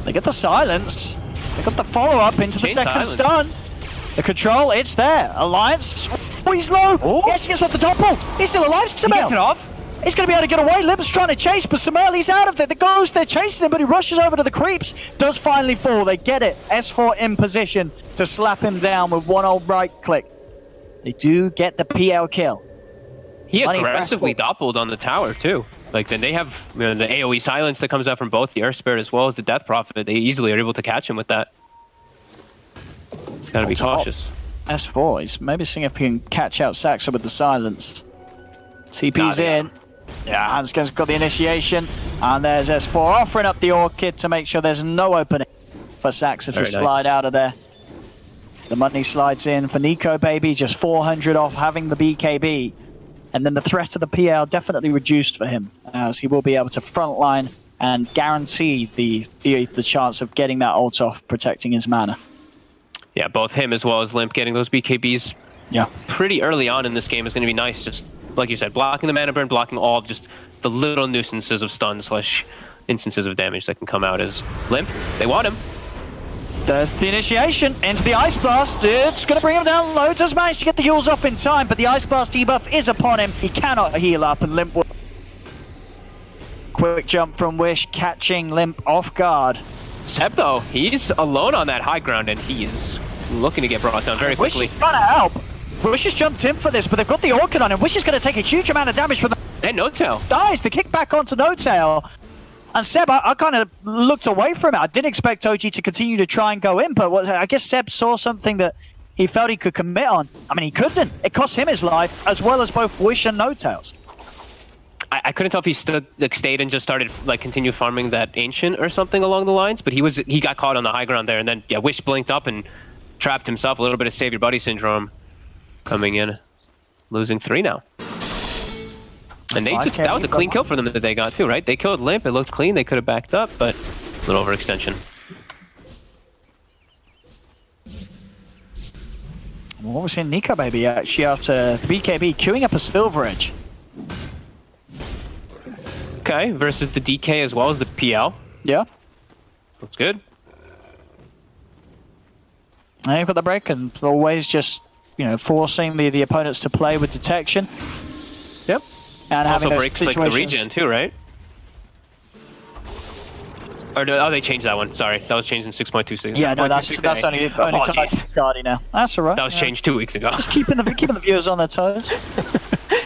[SPEAKER 4] they get the silence. They got the follow-up into the second stun. The control, it's there. Alliance, oh, he's low.
[SPEAKER 5] Oh.
[SPEAKER 4] Yes, he gets off the Doppel. He's still alive, Sumail.
[SPEAKER 5] He gets it off.
[SPEAKER 4] He's going to be able to get away. Limp's trying to chase, but Sumail, he's out of it. The Ghost, they're chasing him, but he rushes over to the creeps. Does finally fall. They get it. S4 in position to slap him down with one old right click. They do get the PL kill.
[SPEAKER 5] He aggressively doppeled on the tower, too. Like, then they have the AoE silence that comes out from both the Earth Spirit as well as the Death Prophet. They easily are able to catch him with that. It's got to be cautious.
[SPEAKER 4] S4, he's maybe seeing if he can catch out Saxa with the silence. CP's in. Yeah, Hansken's got the initiation. And there's S4 offering up the Orchid to make sure there's no opening for Saxa to slide out of there. The money slides in for Nico, baby. Just 400 off having the BKB. And then the threat of the PL definitely reduced for him, as he will be able to frontline and guarantee the chance of getting that ult off, protecting his mana.
[SPEAKER 5] Yeah, both him as well as Limp getting those BKBs pretty early on in this game is going to be nice. Just like you said, blocking the mana burn, blocking all just the little nuisances of stun / instances of damage that can come out as Limp. They want him.
[SPEAKER 4] There's the initiation into the Ice Blast. It's going to bring him down low. Does manage to get the Yules off in time, but the Ice Blast debuff is upon him. He cannot heal up, and Limp will... Quick jump from Wish, catching Limp off guard.
[SPEAKER 5] Seb, though, he's alone on that high ground, and he is looking to get brought down very quickly.
[SPEAKER 4] Wish is trying to help. Wish has jumped in for this, but they've got the Orchid on him. Wish is going to take a huge amount of damage from the...
[SPEAKER 5] And No Tail.
[SPEAKER 4] Dies. The kick back onto No Tail. And Seb, I kind of looked away from it. I didn't expect OG to continue to try and go in, but I guess Seb saw something that he felt he could commit on. I mean, he couldn't. It cost him his life, as well as both Wish and No Tails.
[SPEAKER 5] I couldn't tell if he stayed and just started continue farming that Ancient or something along the lines, but he got caught on the high ground there, and then Wish blinked up and trapped himself. A little bit of save your buddy syndrome coming in, losing 3 now. And that was a clean kill for them that they got too, right? They killed Limp, it looked clean, they could have backed up, but a little overextension.
[SPEAKER 4] What was in Nico, baby, actually after the BKB queuing up a Silver Edge.
[SPEAKER 5] Okay, versus the DK as well as the PL.
[SPEAKER 4] Yeah.
[SPEAKER 5] Looks good.
[SPEAKER 4] And you've got the break, and always just, forcing the opponents to play with detection.
[SPEAKER 5] Yep.
[SPEAKER 4] And
[SPEAKER 5] also
[SPEAKER 4] having
[SPEAKER 5] breaks the regen too, right? Or they changed that one. Sorry, that was changed in 6.26.
[SPEAKER 4] Yeah, no, that's only Guardy now. That's alright.
[SPEAKER 5] That was changed 2 weeks ago.
[SPEAKER 4] Just keeping the viewers on their toes.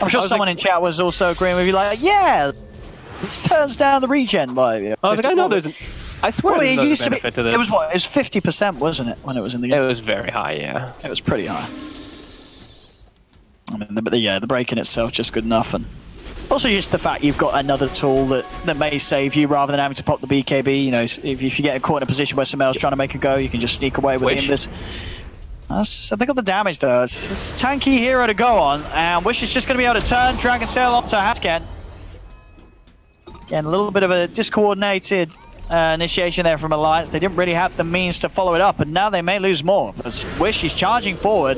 [SPEAKER 4] I'm sure someone in chat was also agreeing with you, like, yeah, it turns down the regen by.
[SPEAKER 5] I was like, I know there's. I swear
[SPEAKER 4] well,
[SPEAKER 5] there's
[SPEAKER 4] it used
[SPEAKER 5] benefit
[SPEAKER 4] to be.
[SPEAKER 5] this.
[SPEAKER 4] It was what? It was 50%, wasn't it, when it was in the game?
[SPEAKER 5] It was very high, yeah.
[SPEAKER 4] It was pretty high. I mean, the break in itself just good enough, and also just the fact you've got another tool that may save you rather than having to pop the BKB. If you get caught in a position where someone else trying to make a go, you can just sneak away with the Invis. They got the damage though. It's a tanky hero to go on, and Wish is just going to be able to turn Dragon Tail onto Hasken. Again, a little bit of a discoordinated initiation there from Alliance. They didn't really have the means to follow it up, and now they may lose more. As Wish is charging forward.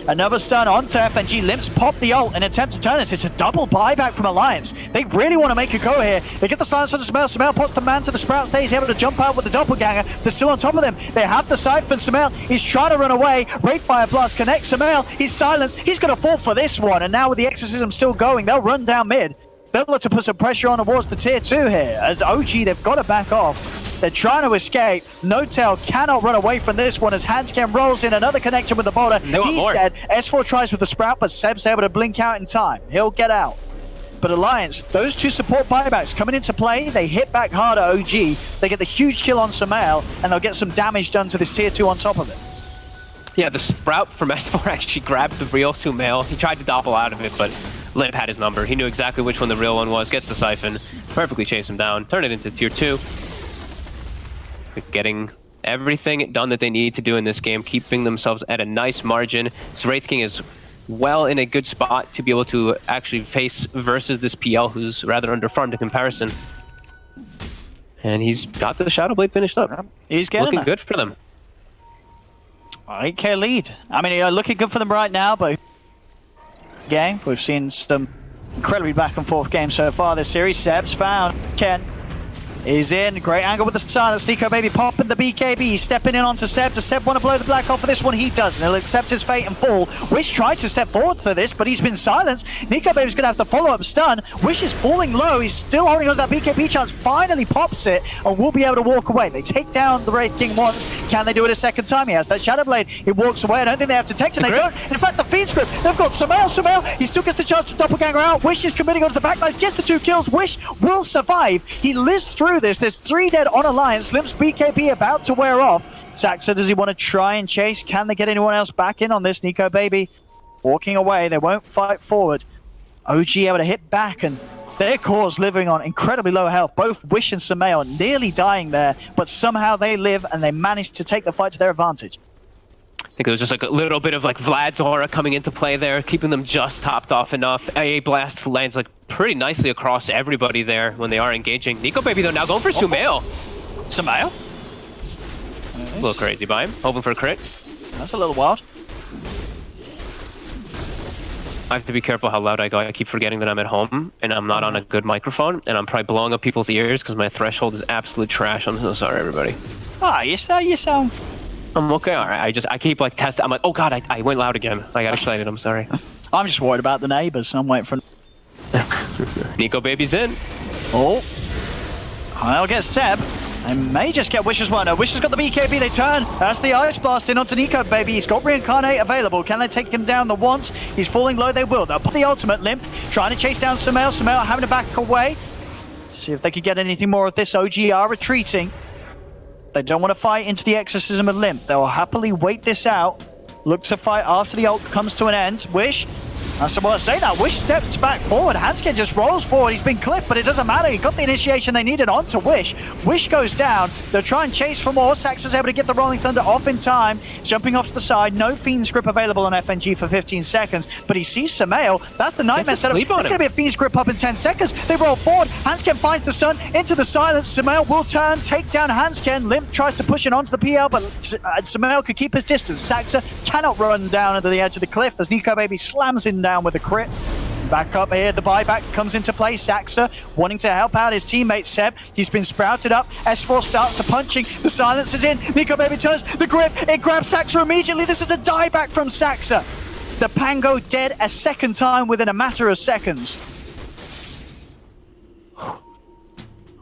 [SPEAKER 4] Another stun onto FNG. Limps pop the ult and attempt to turn this. It's a double buyback from Alliance. They really want to make a go here. They get the silence on the Sumail. Sumail pots the man to the Sprout stage. He's able to jump out with the doppelganger. They're still on top of them. They have the Siphon. Sumail, he's trying to run away. Wraithfire Blast connects Sumail. He's silenced. He's going to fall for this one. And now with the Exorcism still going, they'll run down mid. They'll look to put some pressure on towards the tier 2 here. As OG, they've got to back off. They're trying to escape. No-Tail cannot run away from this one as Hanscam rolls in another connection with the boulder. He's dead. S4 tries with the Sprout, but Seb's able to blink out in time. He'll get out. But Alliance, those two support buybacks coming into play, they hit back hard at OG. They get the huge kill on Sumail, and they'll get some damage done to this tier 2 on top of it.
[SPEAKER 5] Yeah, the Sprout from S4 actually grabbed the real Sumail. He tried to doppel out of it, but Limp had his number. He knew exactly which one the real one was. Gets the Siphon, perfectly chase him down, turn it into tier 2. Getting everything done that they need to do in this game, keeping themselves at a nice margin. So Wraith King is well in a good spot to be able to actually face versus this PL, who's rather underfarmed in comparison. And he's got the Shadow Blade finished up.
[SPEAKER 4] He's getting
[SPEAKER 5] looking
[SPEAKER 4] that.
[SPEAKER 5] good for them.
[SPEAKER 4] 8k lead. I mean, looking good for them right now, but game, we've seen some incredibly back and forth games so far this series. Seb's found Ken. Is in. Great angle with the silence. Nico Baby popping the BKB. He's stepping in onto Seb. Does Seb want to blow the black off for this one? He does. And he'll accept his fate and fall. Wish tried to step forward for this, but he's been silenced. Nico Baby's going to have to follow up stun. Wish is falling low. He's still holding on to that BKB chance. Finally pops it and will be able to walk away. They take down the Wraith King once. Can they do it a second time? He has that Shadow Blade. He walks away. I don't think they have to text it. They don't. In fact, the Fiend Script. They've got Sumail. He still gets the chance to doppelganger out. Wish is committing onto the backlines. Gets the 2 kills. Wish will survive. He lives through this. There's 3 dead on Alliance. Limp's BKB about to wear off. Saxa, does he want to try and chase? Can they get anyone else back in on this? Nico Baby walking away. They won't fight forward. OG able to hit back, and their core's living on incredibly low health. Both Wish and Sumail are nearly dying there, but somehow they live and they manage to take the fight to their advantage.
[SPEAKER 5] I think there was just like a little bit of like Vlad's aura coming into play there, keeping them just topped off enough. AA Blast lands like pretty nicely across everybody there when they are engaging. Nico Baby though now going for Sumail.
[SPEAKER 4] Sumail?
[SPEAKER 5] A little crazy by him, hoping for a crit.
[SPEAKER 4] That's a little wild.
[SPEAKER 5] I have to be careful how loud I go. I keep forgetting that I'm at home and I'm not on a good microphone, and I'm probably blowing up people's ears because my threshold is absolute trash. I'm so sorry, everybody.
[SPEAKER 4] Ah, you sound.
[SPEAKER 5] I'm okay. All right. I keep like testing. I'm like, oh god, I went loud again. I got excited. I'm sorry.
[SPEAKER 4] I'm just worried about the neighbors. I'm waiting for.
[SPEAKER 5] Nico Baby's in.
[SPEAKER 4] Oh, I'll get Seb. They may just get Wish as well. No, Wish has got the BKB. They turn. That's the Ice Blast in onto Nico Baby. He's got Reincarnate available. Can they take him down the once? He's falling low. They will. They'll put the ultimate. Limp trying to chase down Sumail. Sumail having to back away. See if they could get anything more of this. OG are retreating. They don't want to fight into the Exorcism of Limp. They'll happily wait this out. Look to fight after the ult comes to an end. Wish. That's what I say that. Wish steps back forward. Hanskin just rolls forward. He's been clipped, but it doesn't matter. He got the initiation they needed onto Wish. Wish goes down. They'll try and chase for more. Sax is able to get the Rolling Thunder off in time. Jumping off to the side. No Fiend Script available on FNG for 15 seconds, but he sees Sumail. That's the Nightmare setup. There's going to be a Fiend Script up in 10 seconds. They roll forward. Hanskin finds the sun into the silence. Sumail will turn, take down Hanskin. Limp tries to push it onto the PL, but Sumail could keep his distance. Saxa cannot run down under the edge of the cliff as Nico Baby slams him down with a crit. Back up here, the buyback comes into play. Saxa wanting to help out his teammate Seb. He's been sprouted up. S4 starts a punching. The silence is in. Nico Baby turns. The grip. It grabs Saxa immediately. This is a dieback from Saxa. The Pango dead a second time within a matter of seconds.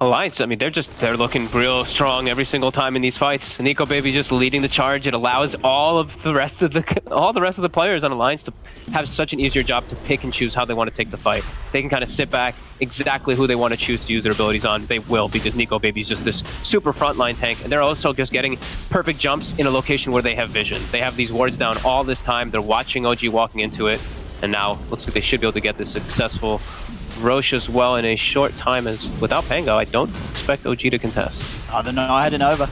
[SPEAKER 5] Alliance, I mean, they're looking real strong every single time in these fights. Nico Baby just leading the charge. It allows all the rest of the players on Alliance to have such an easier job to pick and choose how they want to take the fight. They can kind of sit back, exactly who they want to choose to use their abilities on. They will, because Nico Baby is just this super frontline tank, and they're also just getting perfect jumps in a location where they have vision. They have these wards down all this time. They're watching OG walking into it, and now looks like they should be able to get this successful Roche as well in a short time. As without Pango, I don't expect OG to contest.
[SPEAKER 4] I don't know, I had an over.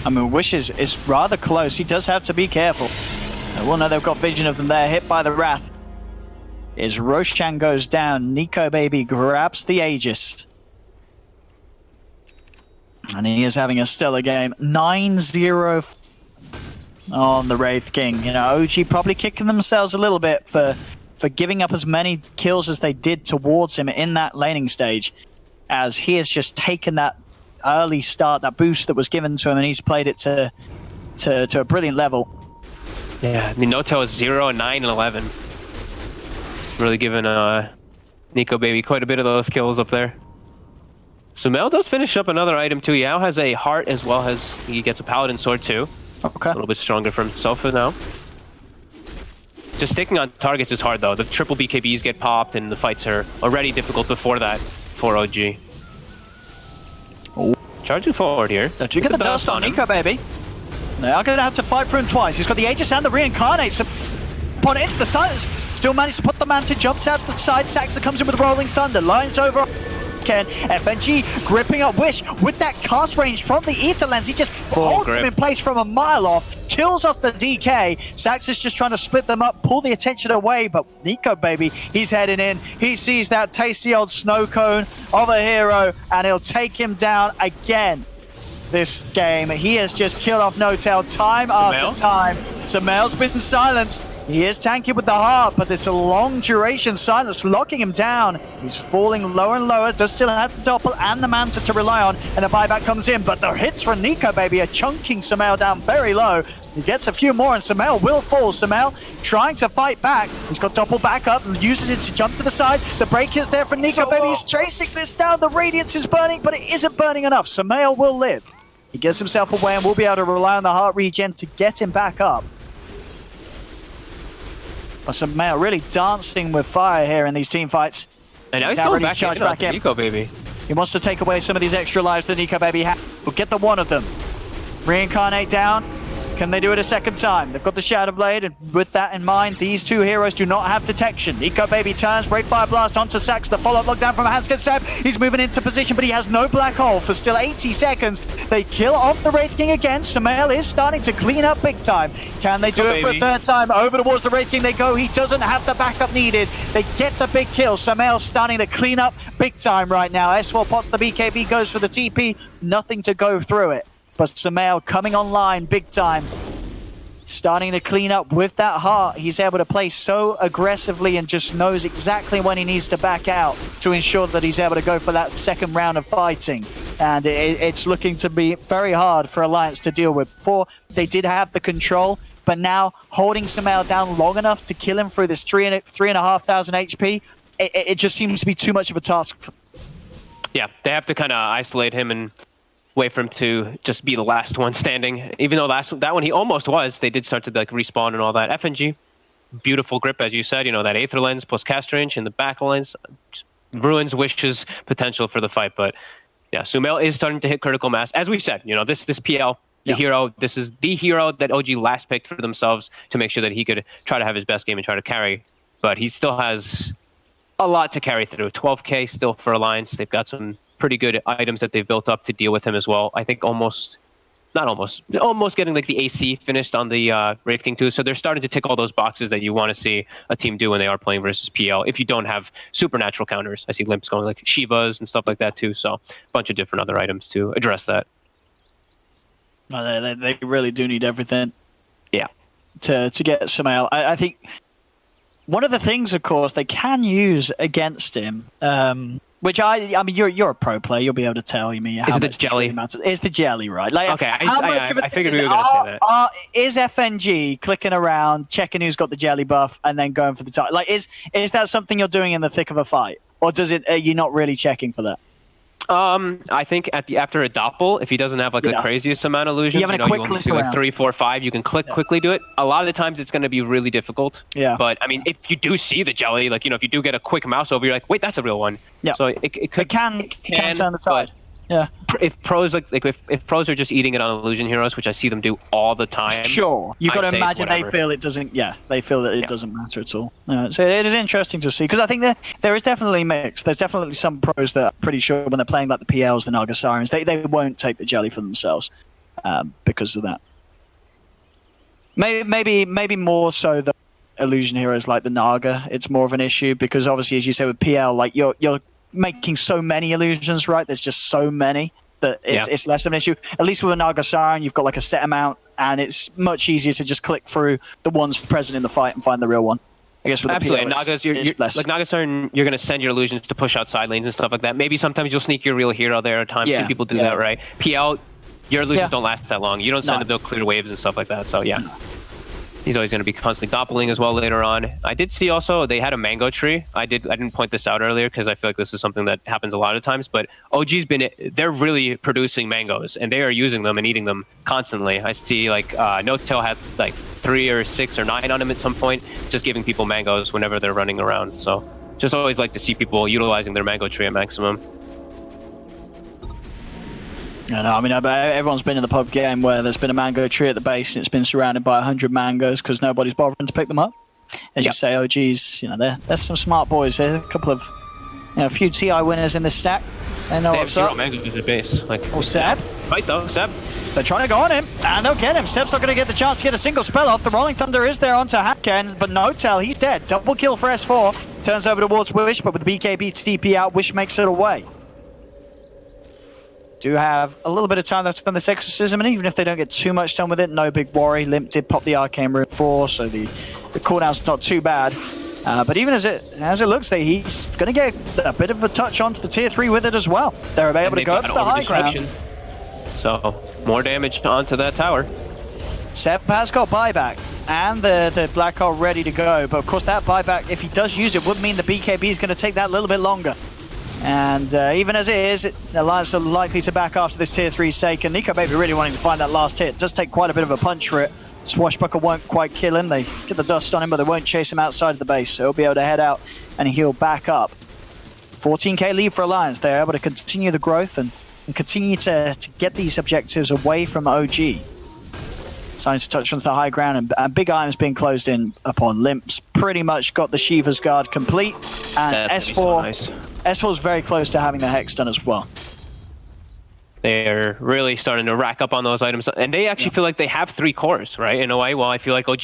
[SPEAKER 4] I mean, Wish is rather close. He does have to be careful. Well, no, they've got vision of them there, hit by the Wrath. As Roshan goes down, Nico Baby grabs the Aegis. And he is having a stellar game. 9-0 on the Wraith King. You know, OG probably kicking themselves a little bit for giving up as many kills as they did towards him in that laning stage, as he has just taken that early start, that boost that was given to him, and he's played it to a brilliant level.
[SPEAKER 5] Yeah, I mean, Noto is 0, 9, and 11. Really giving Nico Baby quite a bit of those kills up there. Sumail does finish up another item too. Yao has a heart as well as he gets a paladin sword too.
[SPEAKER 4] Okay.
[SPEAKER 5] A little bit stronger for himself for now. Just sticking on targets is hard though. The triple BKBs get popped and the fights are already difficult before that for OG.
[SPEAKER 4] Oh.
[SPEAKER 5] Charging forward here.
[SPEAKER 4] Don't you get the dust on Nico Baby. They are going to have to fight for him twice. He's got the Aegis and the Reincarnates. Upon it into the silence. Still managed to put the Manta, jumps out to the side. Saxa comes in with Rolling Thunder. Lines over Ken. FNG gripping up Wish with that cast range from the Ether Lens. He just holds him in place from a mile off. Kills off the DK. Saxa's just trying to split them up, pull the attention away, but Nico Baby, he's heading in. He sees that tasty old snow cone of a hero, and he'll take him down again. This game, he has just killed off No-Tail time after time. Sumail's been silenced. He is tanky with the heart, but it's a long duration silence locking him down. He's falling lower and lower, does still have the Doppel and the Manta to rely on, and a buyback comes in, but the hits from Nico Baby are chunking Sumail down very low. He gets a few more and Sumail will fall. Sumail trying to fight back. He's got Doppel back up, uses it to jump to the side. The break is there for Nico Baby. He's chasing this down. The Radiance is burning, but it isn't burning enough. Sumail will live. He gets himself away and will be able to rely on the heart regen to get him back up. But Sumail really dancing with fire here in these team fights.
[SPEAKER 5] And now he's going back in Nico Baby.
[SPEAKER 4] He wants to take away some of these extra lives that Nico Baby has. We'll get the one of them. Reincarnate down. Can they do it a second time? They've got the Shadow Blade, and with that in mind, these two heroes do not have detection. Nico Baby turns, Great Fire Blast onto Sax, the follow-up lockdown from Hanskenseb. He's moving into position, but he has no black hole for still 80 seconds. They kill off the Wraith King again. Sumail is starting to clean up big time. Can they do it for a third time? Over towards the Wraith King they go. He doesn't have the backup needed. They get the big kill. Sumail starting to clean up big time right now. S4 pots the BKB, goes for the TP. Nothing to go through it. But Sumail coming online big time. Starting to clean up with that heart. He's able to play so aggressively and just knows exactly when he needs to back out to ensure that he's able to go for that second round of fighting. And it's looking to be very hard for Alliance to deal with. Before, they did have the control, but now holding Sumail down long enough to kill him through this 3,500 HP, it just seems to be too much of a task.
[SPEAKER 5] Yeah, they have to kind of isolate him and wait for him to just be the last one standing. Even though that one he almost was, they did start to like respawn and all that. FNG, beautiful grip as you said. You know, that Aether Lens plus cast range in the back lines just ruins Wish's potential for the fight. But yeah, Sumail is starting to hit critical mass. As we said, you know, this PL, the hero, this is the hero that OG last picked for themselves to make sure that he could try to have his best game and try to carry. But he still has a lot to carry through. 12K still for Alliance. They've got some pretty good items that they've built up to deal with him as well. I think almost getting like the AC finished on the Wraith King too. So they're starting to tick all those boxes that you want to see a team do when they are playing versus PL. If you don't have supernatural counters, I see Limps going like Shivas and stuff like that too. So a bunch of different other items to address that.
[SPEAKER 4] They really do need everything.
[SPEAKER 5] Yeah.
[SPEAKER 4] To get Sumail. I think one of the things, of course, they can use against him. Which I mean, you're a pro player. You'll be able to tell me how
[SPEAKER 5] is it
[SPEAKER 4] much
[SPEAKER 5] the jelly?
[SPEAKER 4] It's the jelly, right? Like,
[SPEAKER 5] okay, I figured we were going to say that.
[SPEAKER 4] Is FNG clicking around, checking who's got the jelly buff, and then going for the target? Like, is that something you're doing in the thick of a fight, or are you not really checking for that?
[SPEAKER 5] I think after a doppel, if he doesn't have like the craziest amount of illusions, you only see like 3, 4, 5. You can quickly do it. A lot of the times, it's going to be really difficult.
[SPEAKER 4] Yeah.
[SPEAKER 5] But I mean, if you do see the jelly, like if you do get a quick mouse over, you're like, wait, that's a real one. Yeah. So it can
[SPEAKER 4] turn the tide. Yeah.
[SPEAKER 5] If pros if pros are just eating it on illusion heroes, which I see them do all the time.
[SPEAKER 4] Sure, you got to imagine they feel it doesn't. Yeah, they feel that it doesn't matter at all. So it is interesting to see because I think there is definitely mix. There's definitely some pros that are pretty sure when they're playing like the PLs, the Naga Sirens, they won't take the jelly for themselves. because of that. Maybe more so the illusion heroes like the Naga. It's more of an issue because obviously, as you say with PL, like you're making so many illusions, right? There's just so many that it's less of an issue. At least with a Naga Siren, you've got like a set amount, and it's much easier to just click through the ones present in the fight and find the real one. I guess with
[SPEAKER 5] absolutely.
[SPEAKER 4] the PL,
[SPEAKER 5] Nagas, you're like Naga Siren, you're going to send your illusions to push out side lanes and stuff like that. Maybe sometimes you'll sneak your real hero there. At times, people do that, right? PL, your illusions don't last that long. You don't send them no clear waves and stuff like that. So yeah. He's always going to be constantly doppling as well later on. I did see also they had a mango tree. I didn't point this out earlier because I feel like this is something that happens a lot of times. But they're really producing mangoes and they are using them and eating them constantly. I see like No-Tail had like 3 or 6 or 9 on him at some point, just giving people mangoes whenever they're running around. So just always like to see people utilizing their mango tree at maximum.
[SPEAKER 4] I mean, everyone's been in the pub game where there's been a mango tree at the base and it's been surrounded by 100 mangoes because nobody's bothering to pick them up. As you say, OGs, there's some smart boys here. A couple of, a few TI winners in this stack. They know what's up.
[SPEAKER 5] Mangoes at the base.
[SPEAKER 4] Seb.
[SPEAKER 5] Fight though, Seb.
[SPEAKER 4] They're trying to go on him, and they'll get him. Seb's not going to get the chance to get a single spell off. The Rolling Thunder is there onto Hacken, but No-Tail, he's dead. Double kill for S4. Turns over towards Wish, but with the BKB TP out, Wish makes it away. Do have a little bit of time left on this exorcism, and even if they don't get too much done with it, no big worry. Limp did pop the Arcane Rune 4, so the cooldown's not too bad. But even as it looks, he's going to get a bit of a touch onto the tier 3 with it as well. They're able to go up to the high ground.
[SPEAKER 5] So more damage onto that tower.
[SPEAKER 4] Seb has got buyback and the Black Hole ready to go, but of course that buyback, if he does use it, would mean the BKB is going to take that a little bit longer. And even as it is, Alliance are likely to back after this tier 3 is taken. Nico Baby really wanting to find that last hit. It does take quite a bit of a punch for it. Swashbuckle won't quite kill him. They get the dust on him, but they won't chase him outside of the base. So he'll be able to head out and heal back up. 14k lead for Alliance. They're able to continue the growth and continue to get these objectives away from OG. Signs to touch onto the high ground, and Big Iron's being closed in upon. Limp's pretty much got the Shiva's Guard complete, and S4's very close to having the Hex done as well.
[SPEAKER 5] They're really starting to rack up on those items, and they actually feel like they have 3 cores, right? In a way, well, I feel like OG,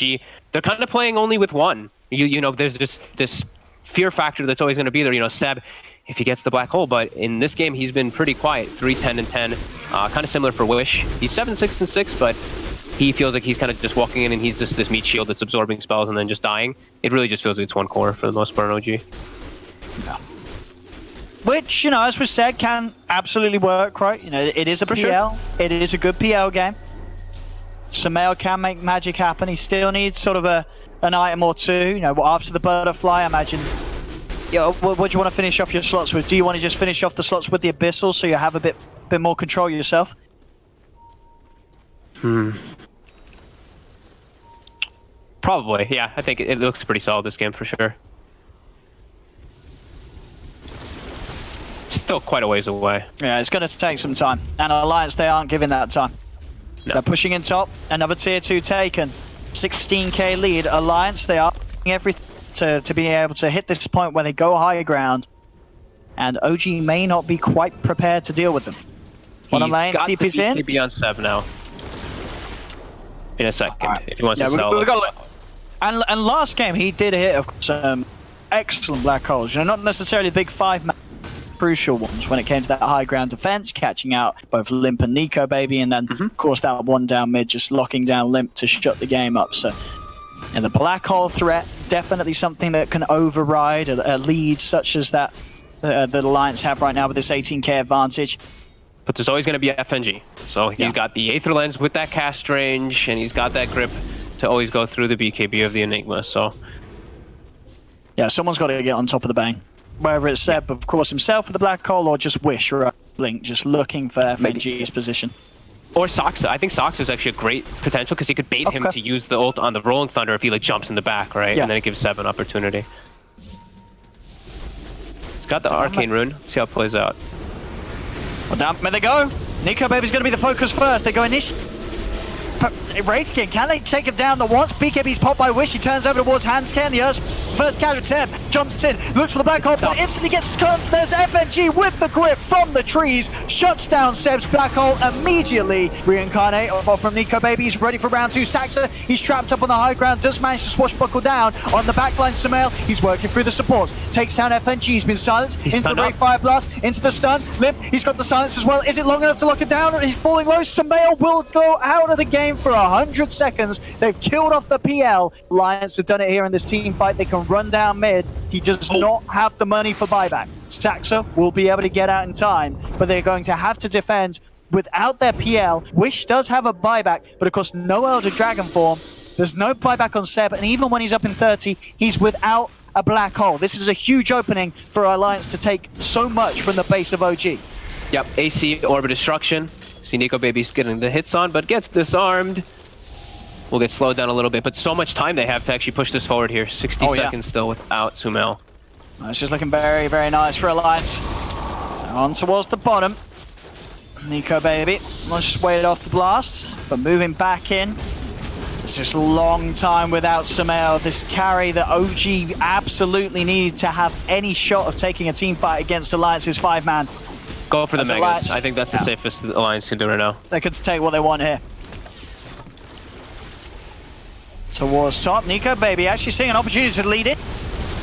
[SPEAKER 5] they're kind of playing only with 1. You know, there's just this fear factor that's always going to be there. You know, Seb, if he gets the black hole, but in this game, he's been pretty quiet. 3, 10, and 10. Kind of similar for Wish. He's 7, 6, and 6, but he feels like he's kind of just walking in and he's just this meat shield that's absorbing spells and then just dying. It really just feels like it's 1 core for the most part on OG.
[SPEAKER 4] Yeah. Which, you know, as was said, can absolutely work, right? You know, it is a PL. Sure. It is a good PL game. Sumail can make magic happen. He still needs sort of an item or 2. You know, after the butterfly, I imagine. You know, what do you want to finish off your slots with? Do you want to just finish off the slots with the Abyssal so you have a bit more control yourself?
[SPEAKER 5] Probably, yeah. I think it looks pretty solid this game for sure. Still quite a ways away.
[SPEAKER 4] Yeah, it's going to take some time. And Alliance, they aren't giving that time. No. They're pushing in top. Another tier 2 taken. 16k lead. Alliance, they are doing everything to be able to hit this point where they go higher ground. And OG may not be quite prepared to deal with them. Bottom lane, CP's in.
[SPEAKER 5] He's got on 7 now. In a second, if he wants to sell.
[SPEAKER 4] And last game, he did hit some excellent black holes. You know, not necessarily big 5-man crucial ones when it came to that high ground defense, catching out both Limp and Nico Baby, and then of course that one down mid, just locking down Limp to shut the game up. So, and the black hole threat, definitely something that can override a lead such as that the Alliance have right now with this 18k advantage.
[SPEAKER 5] But there's always going to be FNG. So he's got the Aether Lens with that cast range, and he's got that grip to always go through the BKB of the Enigma. So
[SPEAKER 4] yeah, someone's got to get on top of the bang. Whether it's Seb, of course, himself with the black hole, or just Wish or Blink, just looking for FNG's position.
[SPEAKER 5] Or Soxa. I think Soxa is actually a great potential because he could bait him to use the ult on the Rolling Thunder if he like jumps in the back, right? Yeah. And then it gives Seb an opportunity. He's got the Arcane Rune. Let's see how it plays out.
[SPEAKER 4] Well, down there they go. Nico Baby's going to be the focus first. They go initially But Wraith King, can they take him down the once? BKB's popped by Wish, he turns over towards Hanscan, the first casualty, Seb jumps in, looks for the black hole, but instantly gets cut. There's FNG with the grip from the trees, shuts down Seb's black hole immediately. Reincarnate off from Nico Baby, he's ready for round 2. Saxa, he's trapped up on the high ground, does manage to swashbuckle down on the backline. Sumail, he's working through the supports, takes down FNG, he's been silenced, into the Wraith Fire Blast, into the stun. Limp, he's got the silence as well. Is it long enough to lock him down? He's falling low. Sumail will go out of the game for 100 seconds. They've killed off the PL. Lions have done it here in this team fight. They can run down mid. He does not have the money for buyback. Saxa will be able to get out in time, but they're going to have to defend without their PL. Wish does have a buyback, but of course no Elder Dragon form. There's no buyback on Seb, and even when he's up in 30, he's without a black hole. This is a huge opening for Alliance to take so much from the base of OG.
[SPEAKER 5] Yep, AC Orbit Destruction. See Nico Baby's getting the hits on, but gets disarmed. We'll get slowed down a little bit, but so much time they have to actually push this forward here. 60 seconds still without Sumail.
[SPEAKER 4] It's just looking very, very nice for Alliance. On towards the bottom. Nico Baby, let's just wait off the blast, but moving back in. It's just a long time without Sumail. This carry that OG absolutely need to have any shot of taking a team fight against Alliance's 5-man.
[SPEAKER 5] Go for the Megas.
[SPEAKER 4] Alliance.
[SPEAKER 5] I think that's the safest Alliance can do right now.
[SPEAKER 4] They could take what they want here. Towards top, Nico Baby actually seeing an opportunity to lead it.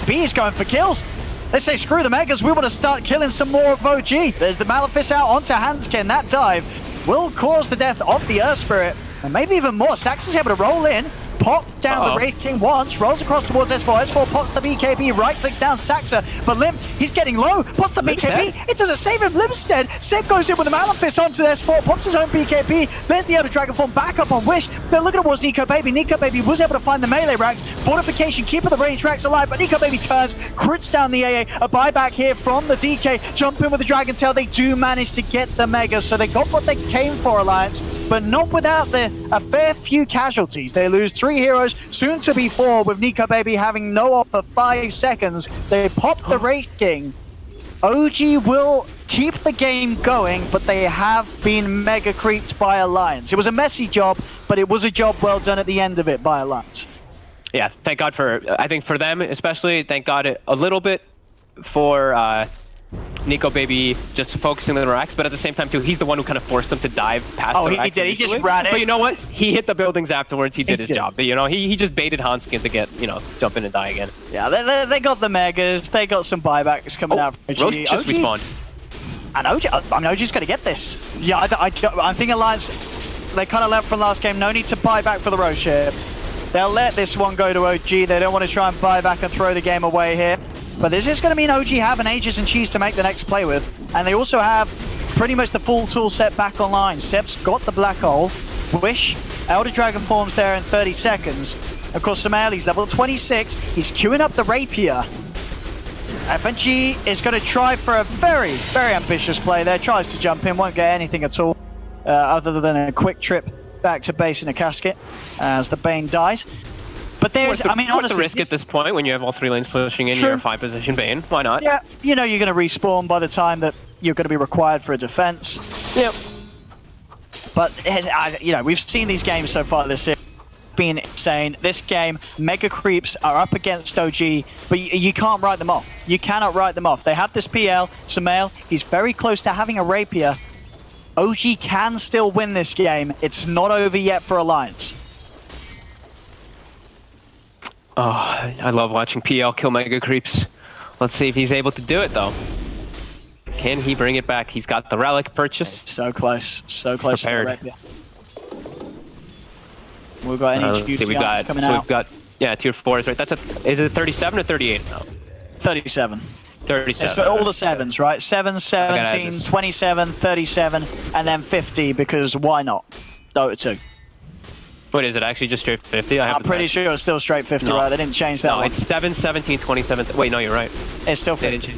[SPEAKER 4] B is going for kills. They say screw the Megas, we want to start killing some more of OG. There's the Malefice out onto Hanskin. That dive will cause the death of the Earth Spirit. And maybe even more. Saxon's able to roll in, pop down the Wraith King once, rolls across towards S4. S4 pots the BKB, right clicks down Saxa, but Limp, he's getting low, pots the BKB, it doesn't save him. Limpstead, Seb goes in with a Malefice onto S4, pops his own BKB, there's the Elder Dragon form back up on Wish. They're looking towards Nico Baby. Nico Baby was able to find the melee ranks, fortification, keeping the range racks alive, but Nico Baby turns, crits down the AA, a buyback here from the DK, jump in with the Dragon Tail. They do manage to get the Mega, so they got what they came for, Alliance, but not without a fair few casualties. They lose 3 heroes, soon to be 4, with Nico Baby having no off for 5 seconds. They pop the Wraith King. OG will keep the game going, but they have been mega creeped by Alliance. It was a messy job, but it was a job well done at the end of it by Alliance.
[SPEAKER 5] Yeah, thank God for, I think for them especially, thank God a little bit for Nico Baby just focusing on the racks, but at the same time too, he's the one who kind of forced them to dive past the racks.
[SPEAKER 4] He did. He just ran it.
[SPEAKER 5] But you know what? He hit the buildings afterwards. He did his job. But, you know, he just baited Hanskin to get, you know, jump in and die again.
[SPEAKER 4] Yeah, they got the Megas. They got some buybacks coming out from OG.
[SPEAKER 5] Rose just respawned.
[SPEAKER 4] And OG, I mean, OG's going to get this. Yeah, I think Alliance, they kind of learned from last game. No need to buy back for the Rose ship. They'll let this one go to OG. They don't want to try and buy back and throw the game away here. But this is going to mean OG having Aegis and Cheese to make the next play with. And they also have pretty much the full tool set back online. Seb's got the Black Hole. Wish, Elder Dragon forms there in 30 seconds. Of course, Sumail, level 26. He's queuing up the Rapier. FNG is going to try for a very, very ambitious play there. Tries to jump in, won't get anything at all. Other than a quick trip back to base in a casket as the Bane dies. But there's, honestly,
[SPEAKER 5] the risk at this point when you have all 3 lanes pushing in your 5 position Bane. Why not?
[SPEAKER 4] Yeah, you know you're going to respawn by the time that you're going to be required for a defense.
[SPEAKER 5] Yep.
[SPEAKER 4] But you know, we've seen these games so far this year being insane. This game, mega creeps are up against OG, but you can't write them off. You cannot write them off. They have this PL, Sumail. He's very close to having a Rapier. OG can still win this game. It's not over yet for Alliance.
[SPEAKER 5] Oh, I love watching PL kill mega creeps. Let's see if he's able to do it, though. Can he bring it back? He's got the relic purchased.
[SPEAKER 4] So close to the Rapier. We've got any GCs coming out.
[SPEAKER 5] We've got, yeah, tier 4s, right? Is it 37 or 38 now?
[SPEAKER 4] 37.
[SPEAKER 5] 37.
[SPEAKER 4] So all the 7s, right? 7, 17, 27, 37, and then 50, because why not? Dota 2.
[SPEAKER 5] What is it, actually just straight 50?
[SPEAKER 4] I'm pretty sure it's still straight 50, right? They didn't change that one.
[SPEAKER 5] No, it's 7, 17, 27. Wait, no, you're right.
[SPEAKER 4] It's still 50.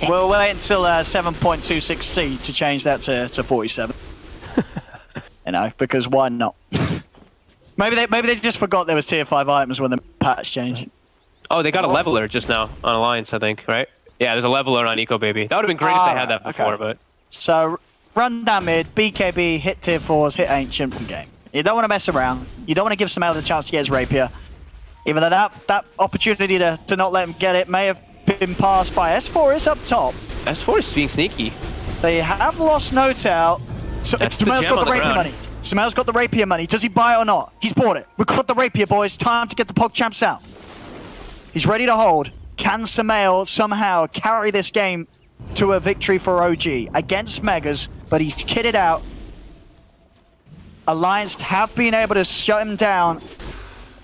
[SPEAKER 4] We'll wait until 7.26C to change that to 47. You know, because why not? maybe they just forgot there was tier 5 items when the patch changed.
[SPEAKER 5] Oh, they got a leveler just now on Alliance, I think, right? Yeah, there's a leveler on Eco Baby. That would have been great if they had that before, but...
[SPEAKER 4] So, run down mid, BKB, hit tier 4s, hit Ancient, game. You don't want to mess around. You don't want to give Sumail the chance to get his rapier. Even though that opportunity to not let him get it may have been passed by S4 is up top.
[SPEAKER 5] S4 is being sneaky.
[SPEAKER 4] They have lost Notel. So Sumail's got the rapier money. Sumail's got the rapier money. Does he buy it or not? He's bought it. We've got the rapier, boys. Time to get the PogChamps out. He's ready to hold. Can Sumail somehow carry this game to a victory for OG against Megas? But he's kitted out. Alliance have been able to shut him down,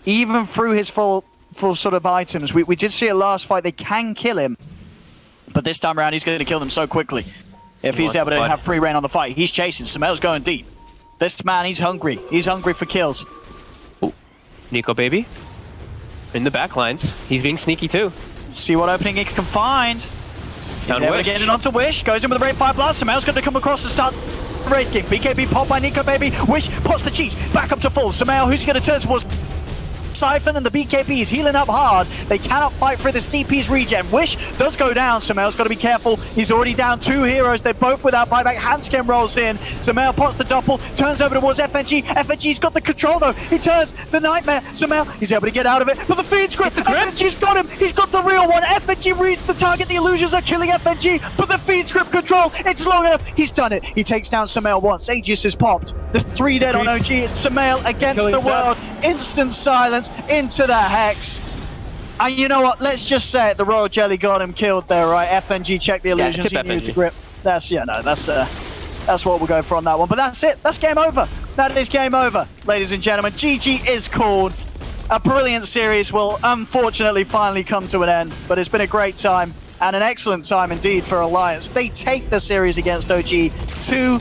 [SPEAKER 4] even through his full sort of items. We did see it last fight. They can kill him. But this time around, he's going to kill them so quickly. If he's able to have free reign on the fight. He's chasing. Sumail's going deep. This man, he's hungry. He's hungry for kills.
[SPEAKER 5] Ooh. Nico, baby. In the back lines. He's being sneaky too.
[SPEAKER 4] See what opening he can find. He's able to get it onto Wish. Goes in with the Raid 5 blast. Sumail's going to come across and start the raid game. BKB popped by Nico, baby. Wish pops the cheese. Back up to full. Sumail, who's going to turn towards Siphon, and the BKB is healing up hard. They cannot fight for this DP's regen. Wish does go down. Sumail's got to be careful. He's already down 2 heroes. They're both without buyback. Handscam rolls in. Sumail pots the doppel, turns over towards FNG. FNG's got the control though. He turns the nightmare. Sumail, he's able to get out of it. But the feed's grip. FNG's got him. He's got the real one. FNG reads the target. The illusions are killing FNG. But the feed's grip control. It's long enough. He's done it. He takes down Sumail once. Aegis is popped. There's 3 dead on OG. It's Sumail against the world. Instant silence into the Hex. And you know what? Let's just say it. The Royal Jelly got him killed there, right? FNG checked the illusions.
[SPEAKER 5] Yeah,
[SPEAKER 4] he knew to grip. That's what we'll go for on that one. But that's it. That's game over. That is game over, ladies and gentlemen. GG is called. A brilliant series will unfortunately finally come to an end, but it's been a great time and an excellent time indeed for Alliance. They take the series against OG to